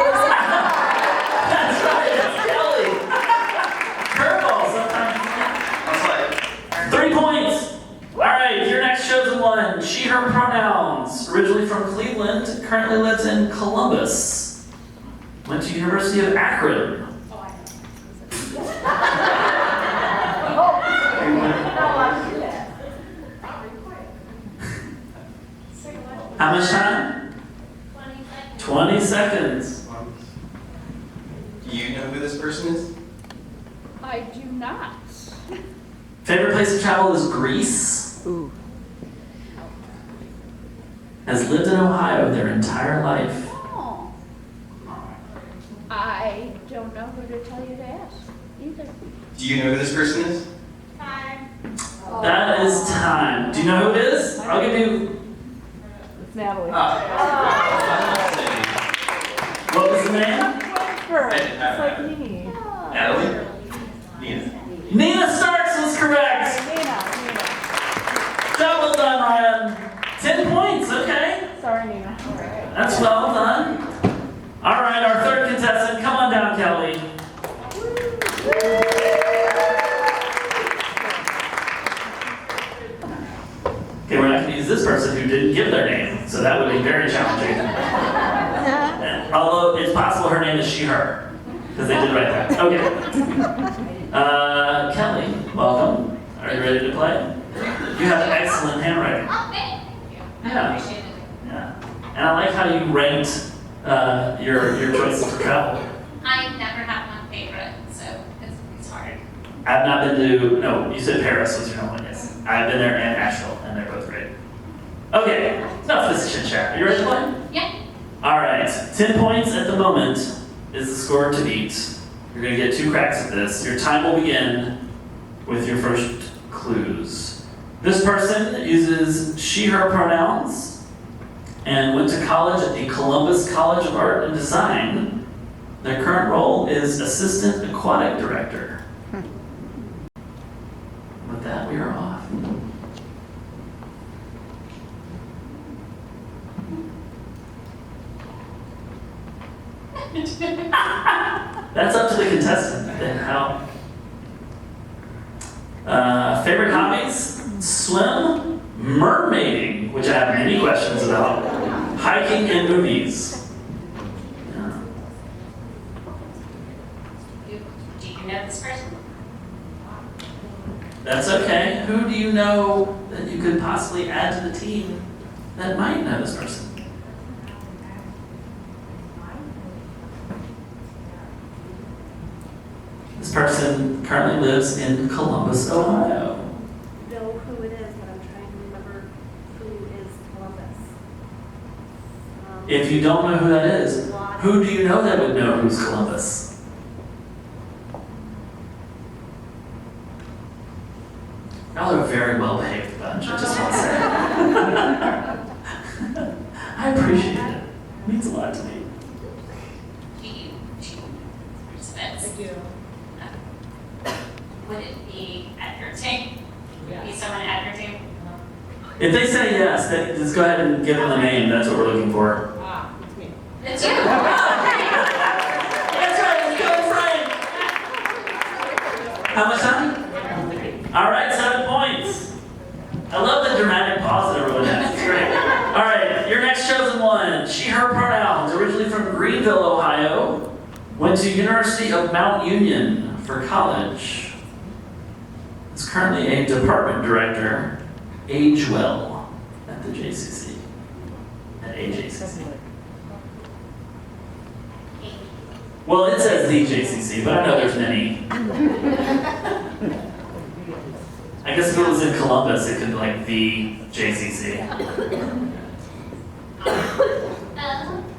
right, it's Kelly. Curveball sometimes. 3 points. All right, your next chosen one. She, her pronouns. Originally from Cleveland, currently lives in Columbus. Went to University of Akron. How much time? 20 seconds. Do you know who this person is? I do not. Favorite place to travel is Greece. Ooh. Has lived in Ohio their entire life. Oh. I don't know who to tell you to ask either. Do you know who this person is? That is time. Do you know who it is? I'll give you. It's Natalie. What was the name? It's like me. Natalie? Nina. Nina Starks was correct. Nina. Job well done, Ryan. 10 points, okay. Sorry, Nina. That's well done. All right, our third contestant. Come on down, Kelly. Okay, we're not going to use this person who didn't give their name, so that would be very challenging. Although it's possible her name is she, her, because they did write that. Okay. Kelly, welcome. Are you ready to play? You have excellent handwriting. Oh, thank you. I Yeah. appreciate it. Yeah. And I like how you ranked your choices for travel. I never have one favorite, so it's hard. I've not been to, no, you said Paris was your number one, yes. I've been there and Asheville, and they're both great. Okay, enough of this chit chat. Are you ready to play? Yeah. All right, 10 points at the moment is the score to beat. You're gonna get 2 cracks at this. Your time will begin with your first clues. This person uses she, her pronouns and went to college at the Columbus College of Art and Design. Their current role is assistant aquatic director. With that, we are off. That's up to the contestant. Then how? Favorite hobbies? Swim, mermaiding, which I have many questions about, hiking, and movies. Yeah. Do you know this person? That's okay. Who do you know that you could possibly add to the team that might know this person? This person currently lives in Columbus, Ohio. Know who it is, but I'm trying to remember who is Columbus. If you don't know who that is, who do you know that would know who's Columbus? Y'all are a very well-behaved bunch, I just want to say. I appreciate it. It means a lot to me. If they say yes, then just go ahead and give them the name. That's what we're looking for. It's you. That's right, it's Code Frank. How much time? All right, 7 points. I love the dramatic pause that everyone has. It's great. All right, your next chosen one. She, her pronouns. Originally from Greenville, Ohio. Went to University of Mount Union for college. Is currently a department director, age well, at the JCC. At AJCC. Well, it says the JCC, but I know there's many. I guess if it was in Columbus, it could be like the JCC.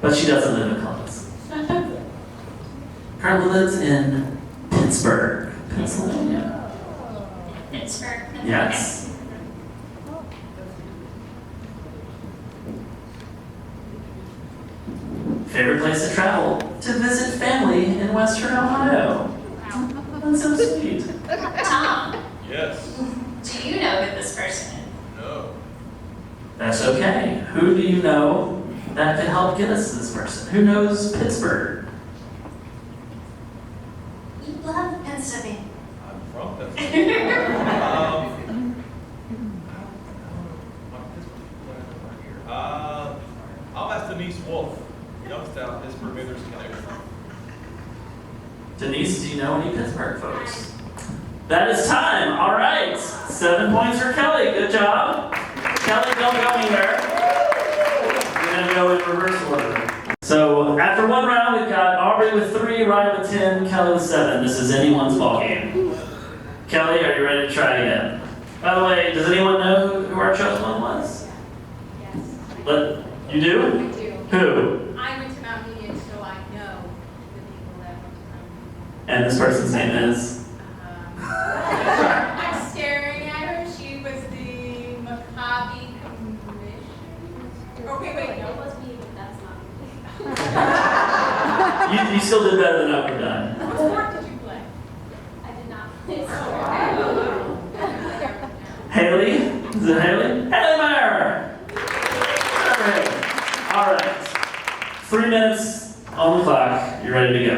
But she doesn't live in Columbus. Currently lives in Pittsburgh, Pennsylvania. Pittsburgh. Yes. Favorite place to travel? To visit family in Western Ohio. That's so sweet. Tom, Yes. do you know who this person is? No. That's okay. Who do you know that could help get us to this person? Who knows Pittsburgh? You love Pennsylvania. I'm from Pennsylvania. I'll ask Denise Wolf. Youngstown, Pittsburgh, maybe there's a connection. Denise, do you know any Pittsburgh folks? That is time. All right. 7 points for Kelly. Good job. Kelly, don't go anywhere. We're going to go in reverse order. So after one round, we've got Aubrey with 3, Ryan with 10, Kelly with 7. This is anyone's ball game. Kelly, are you ready to try again? By the way, does anyone know who our chosen one was? Yes. You do? I do. Who? I went to Mount Union, so I know the people that went to Mount Union. And this person's name is? I'm staring at her. She was the Maccabi commission. Okay, wait, no, it was me, but that's not me. You still did better than I would have done. What sport did you play? I did not play sport. Haley? Is it Haley? Haley Meyer! All right. 3 minutes on the clock. You're ready to go.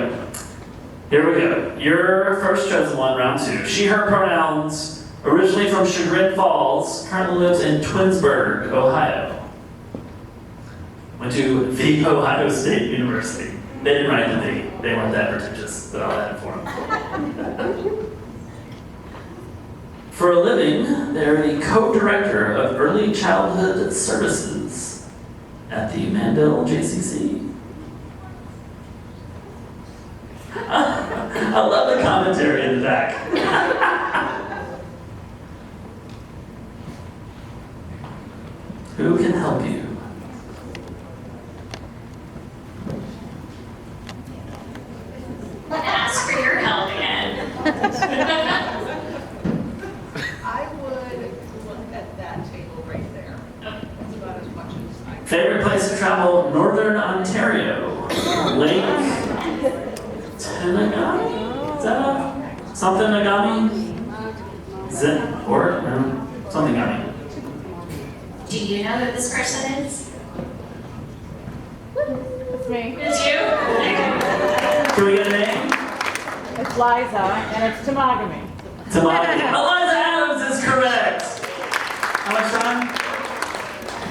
Here we go. Your first chosen one, round 2. She, her pronouns. Originally from Chagrin Falls. Currently lives in Twinsburg, Ohio. Went to the Ohio State University. They didn't write the V. They weren't that pretentious, but I'll add it for them. For a living, they're the co-director of early childhood services at the Mandel JCC. I love the commentary in the back. Who can help you? Ask for your help again. I would look at that table right there. That's about as much as I can. Favorite place to travel? Northern Ontario. Lake Tenagami? Is that something Nagami? Is it? Or something Gami? Do you know who this person is? It's me. It's you? Can we get a name? It's Liza, and it's Tamagami. Tamagami. Eliza Adams is correct. How much time?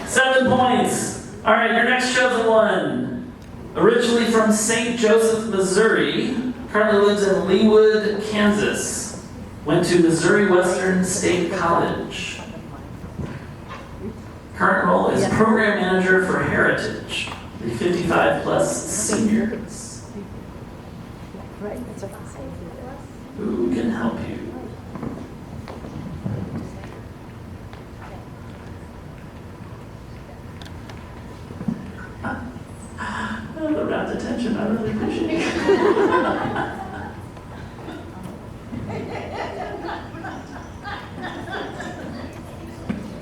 7 points. All right, your next chosen one. Originally from St. Joseph, Missouri, currently lives in Leawood, Kansas. Went to Missouri Western State College. Current role is program manager for Heritage, the 55+ seniors. Right, that's what I'm saying. Who can help you? The rapt attention, I really appreciate it.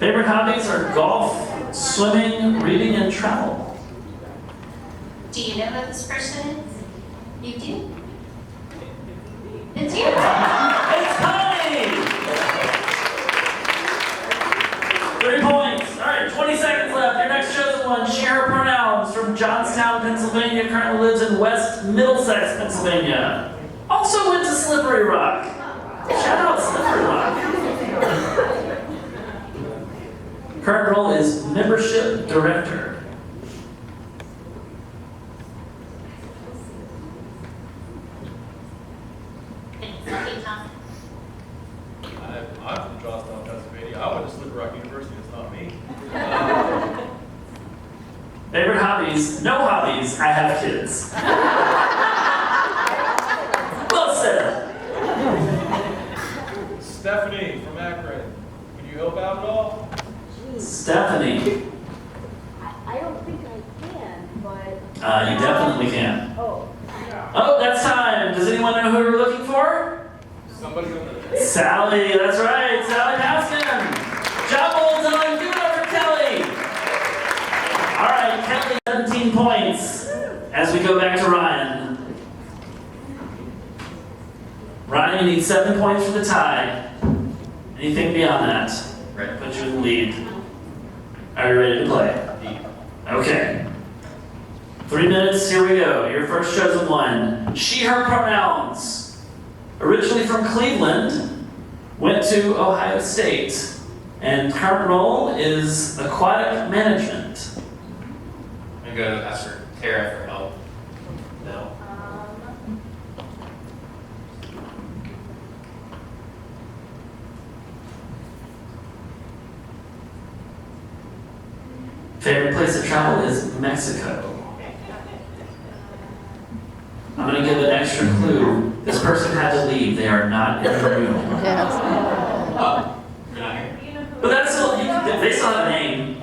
Favorite hobbies are golf, swimming, reading, and travel. Do you know who this person is? You do? It's you. It's Connie! 3 points. one, she, her pronouns, from Johnstown, Pennsylvania, currently lives in West Middlesex, Pennsylvania. Also went to Slippery Rock. Shout out Slippery Rock. Current role is membership director. I'm from Johnstown, Pennsylvania. I went to Slippery Rock University. It's not me. Favorite hobbies? No hobbies. I have kids. Well said. Stephanie from Akron. Can you help out at all? Stephanie. I don't think I can, but. You definitely can. Oh. Oh, that's time. Does anyone know who we're looking for? Somebody on the Sally, that's right. Sally Paskin. Job well done. Give it up for Kelly. All right, Kelly, 17 points. As we go back to Ryan. Ryan, you need 7 points for the tie. Anything beyond that, right, put you in the lead. Are you ready to play? Okay. 3 minutes, here we go. Your first chosen one. She, her pronouns. Originally from Cleveland, went to Ohio State, and current role is aquatic management. I'm gonna go ask for Tara for help. No. Favorite place to travel is Mexico. I'm going to give an extra clue. This person had to leave. They are not in the room. You're not here? But that's still, they still have a name. Do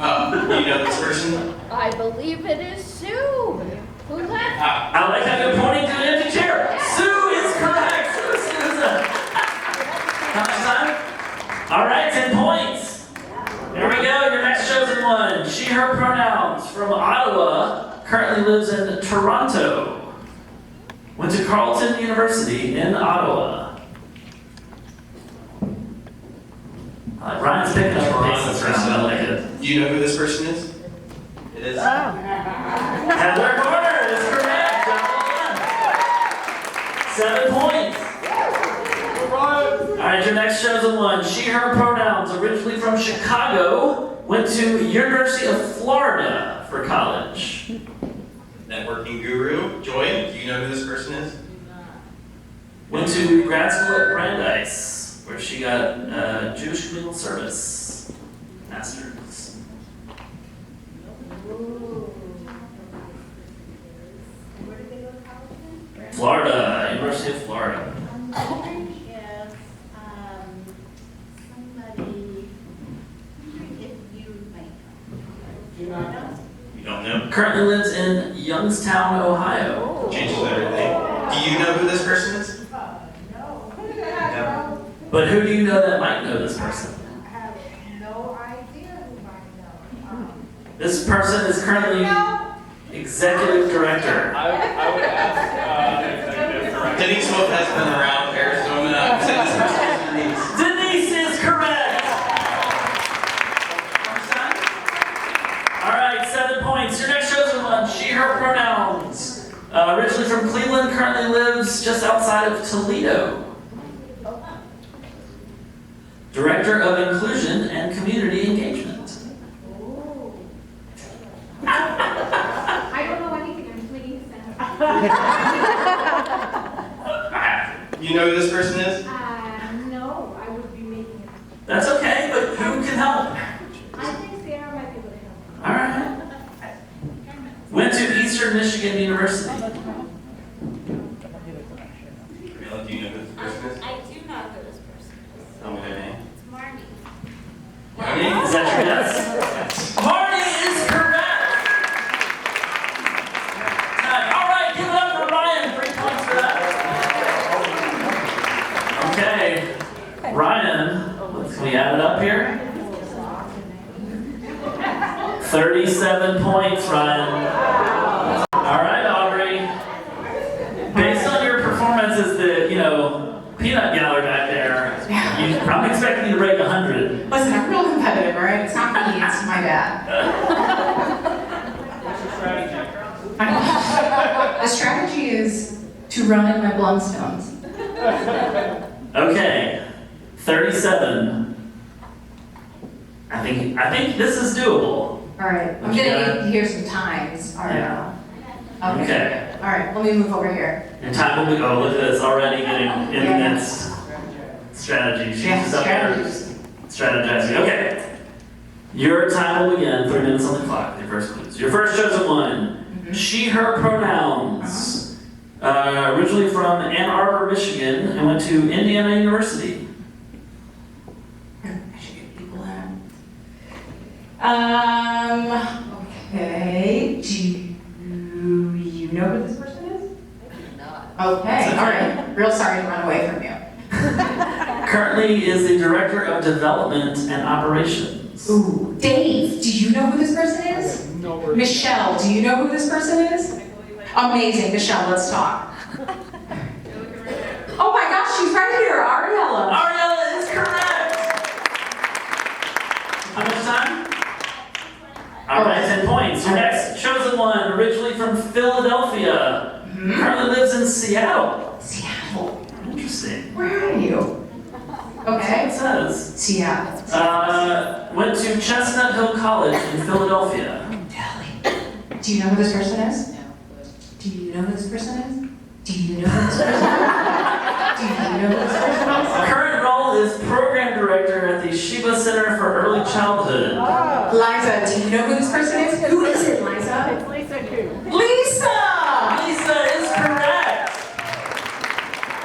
you know this person? I believe it is Sue. Who left? I like how you're pointing to an empty chair. Sue is correct. Sue Souza. How much time? All right, 10 points. Here we go. Your next chosen one. She, her pronouns, from Ottawa, currently lives in Toronto. Went to Carleton University in Ottawa. Ryan's picking up the pace this round. I like it. Do you know who this person is? It is. Heather Carter is correct. Job well done. 7 points. All right, your next chosen one. She, her pronouns, originally from Chicago, went to University of Florida for college. Networking guru. Joy, do you know who this person is? Went to grad school at Brandeis, where she got Jewish Communal Service Masters. Where did they go to college then? Florida, University of Florida. I'm wondering if you might know. You don't know? Currently lives in Youngstown, Ohio. Changes everything. Do you know who this person is? No. No. But who do you know that might know this person? I have no idea who might know. This person is currently executive director. I would ask executive director. Denise Wolf has been around there, so I'm gonna say this person is Denise. Denise is correct. All right, 7 points. Your next chosen one. She, her pronouns. Originally from Cleveland, currently lives just outside of Toledo. Director of Inclusion and Community Engagement. I don't know anything. I'm just making sense. You know who this person is? No, I would be making it. That's okay, but who can help? I think Sarah might be able to help. All right. Went to Eastern Michigan University. Camila, do you know who this person is? I do know who this person is. Tell me their name. It's Marty. Marty? Is that your guess? Marty is correct. All right, give it up for Ryan. 3 points for that. Okay, Ryan, can we add it up here? 37 points, Ryan. All right, Aubrey. Based on your performance as the, peanut gallery back there, I'm expecting you to break 100. Listen, I'm real competitive, all right? It's not me, it's my dad. To run in my Blumstones. Okay, 37. I think this is doable. All right, I'm What you gonna got? need to hear some times. All right. Yeah. Okay. All right, let me move over here. Your time will be, oh, look at this, already getting in the midst. Strategy, she's Yeah, just up there strategizing. Okay. Your time will begin, 3 minutes on the clock, your first clues. Your first chosen one, she, her pronouns. Originally from Ann Arbor, Michigan, and went to Indiana University. I should get people okay. Do you know who this person is? Okay, all right. Real sorry to run away from you. Currently is the Director of Development and Operations. Ooh, Dave, do you know who this person is? Michelle, do you know who this person is? Amazing, Michelle, let's talk. Oh my gosh, she's right here, Ariella. Ariella is correct! How much time? All right, 10 points. Your next chosen one, originally from Philadelphia, currently lives in Seattle. Seattle. Interesting. Where are you? Okay. It says. Seattle. Went to Chestnut Hill College in Philadelphia. Do you know who this person is? Do you know who this person is? Do you know who this person is? Do you know who this person is? Current role is Program Director at the Sheba Center for Early Childhood. Liza, do you know who this person is? Who is it, Liza? It's Lisa Koo. Lisa! Lisa is correct!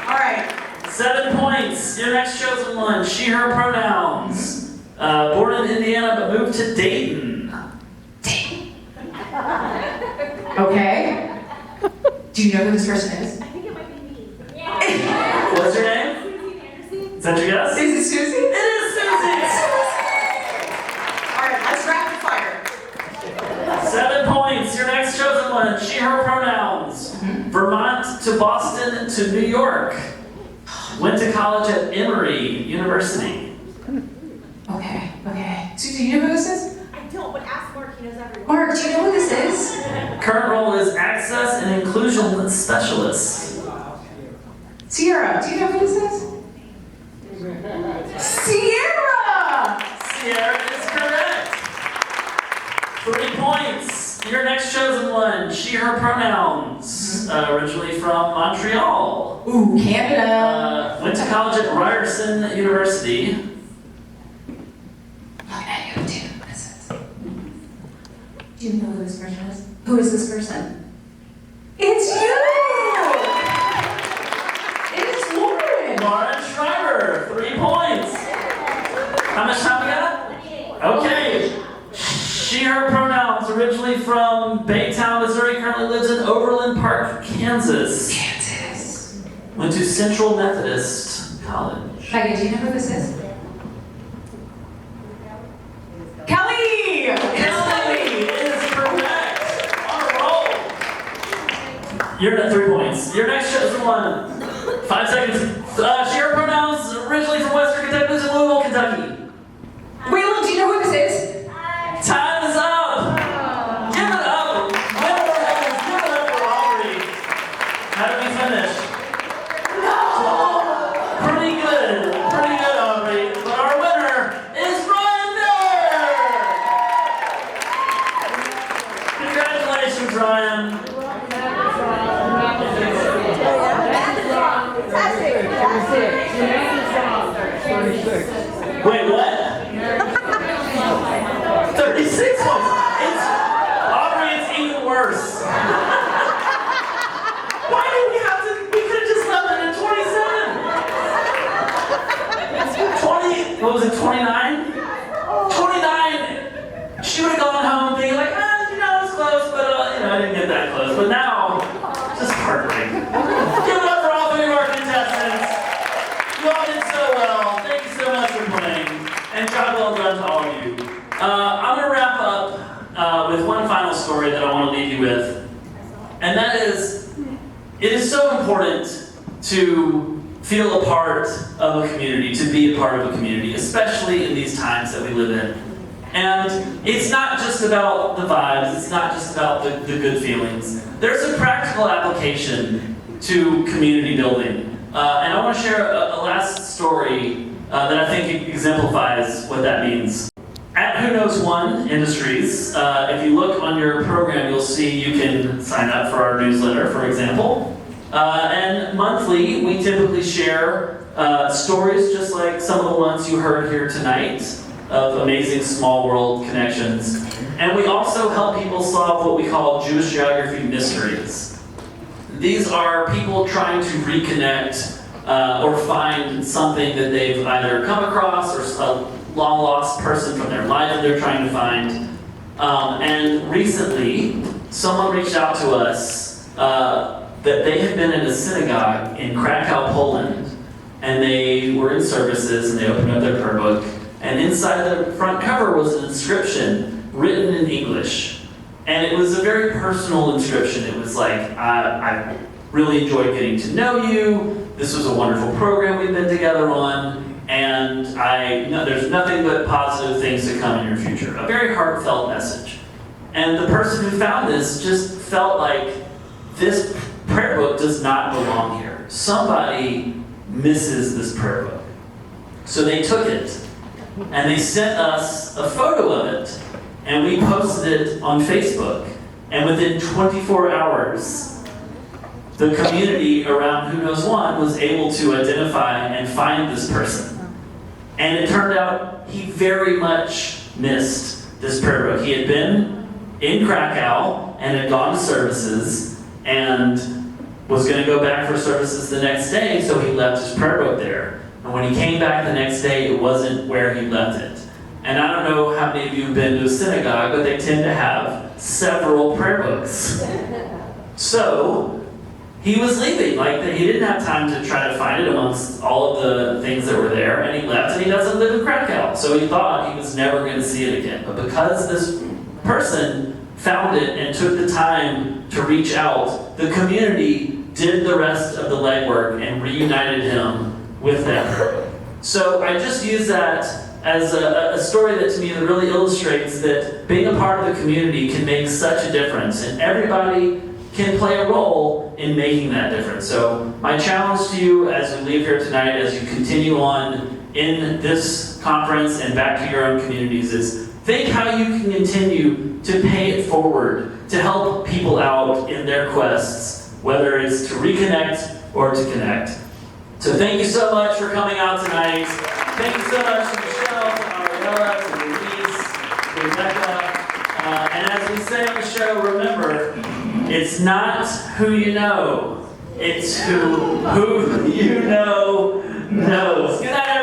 All right. 7 points. Your next chosen one, she, her pronouns. Born in Indiana but moved to Dayton. Okay. Do you know who this person is? I think it might be me. What's your name? Is that your guess? Is it Susie? It is Susie! All right, let's rapid fire. 7 points. Your next chosen one, she, her pronouns. Vermont to Boston to New York. Went to college at Emory University. Okay. Susie, do you know who this is? I don't, but ask Mark, he knows everyone. Mark, do you know who this is? Current role is Access and Inclusion Specialist. Sierra, do you know who this is? Sierra! Sierra is correct. 3 points. Your next chosen one, she, her pronouns. Originally from Montreal. Ooh, Canada. Went to college at Ryerson University. Looking at you, too. What is this? Do you know who this person is? Who is this person? It's you! It's Lauren! Lauren Schreiber, 3 points. How much time we got? Okay. She, her pronouns, originally from Baytown, Missouri, currently lives in Overland Park, Kansas. Went to Central Methodist College. Megan, do you know who this is? Kelly! Kelly is correct. On a roll. You're at 3 points. Your next chosen one. 5 seconds. She, her pronouns, originally from Western Kentucky, lives in Louisville, Kentucky. Waylon, do you know who this is? Time is up. Give it up. Give it up for Aubrey. How did we finish? No! Pretty good, Aubrey. But our winner is Ryan Miller. Congratulations, Ryan. Wait, what? 36 points. Aubrey, it's even worse. Why did we have to? We could have just left it at 27. 20, what was it, 29? 29. She would have gone home thinking like, it's close, but I didn't get that close. But now, just heartbreaking. Give it up for all 3 of our contestants. You all did so well. Thank you so much for playing. And job well done to all of you. I'm going to wrap up with one final story that I want to leave you with. And that is, it is so important to feel a part of a community, to be a part of a community, especially in these times that we live in. And it's not just about the vibes, it's not just about the good feelings. There's a practical application to community building. And I want to share a last story that I think exemplifies what that means. At Who Knows One Industries, if you look on your program, you'll see you can sign up for our newsletter, for example. And monthly, we typically share stories just like some of the ones you heard here tonight of amazing small world connections. And we also help people solve what we call Jewish geography mysteries. These are people trying to reconnect or find something that they've either come across or a long lost person from their life that they're trying to find. And recently, someone reached out to us that they had been in a synagogue in Krakow, Poland, and they were in services and they opened up their prayer book. And inside the front cover was an inscription written in English. And it was a very personal inscription. It was like, I really enjoyed getting to know you. This was a wonderful program we've been together on. And there's nothing but positive things to come in your future. A very heartfelt message. And the person who found this just felt like this prayer book does not belong here. Somebody misses this prayer book. So they took it and they sent us a photo of it. And we posted it on Facebook. And within 24 hours, the community around Who Knows One was able to identify and find this person. And it turned out he very much missed this prayer book. He had been in Krakow and had gone to services and was going to go back for services the next day, so he left his prayer book there. And when he came back the next day, it wasn't where he left it. And I don't know how many of you have been to a synagogue, but they tend to have several prayer books. So he was leaving. He didn't have time to try to find it amongst all of the things that were there, and he left, and he doesn't live in Krakow. So he thought he was never going to see it again. But because this person found it and took the time to reach out, the community did the rest of the legwork and reunited him with that prayer book. So I just use that as a story that to me really illustrates that being a part of the community can make such a difference, and everybody can play a role in making that difference. So my challenge to you as we leave here tonight, as you continue on in this conference and back to your own communities, is think how you can continue to pay it forward, to help people out in their quests, whether it's to reconnect or to connect. So thank you so much for coming out tonight. Thank you so much to Michelle, to Ariella, to Louise, to Rebecca. And as we say on the show, remember, it's not who you know, it's who you know knows. Good night.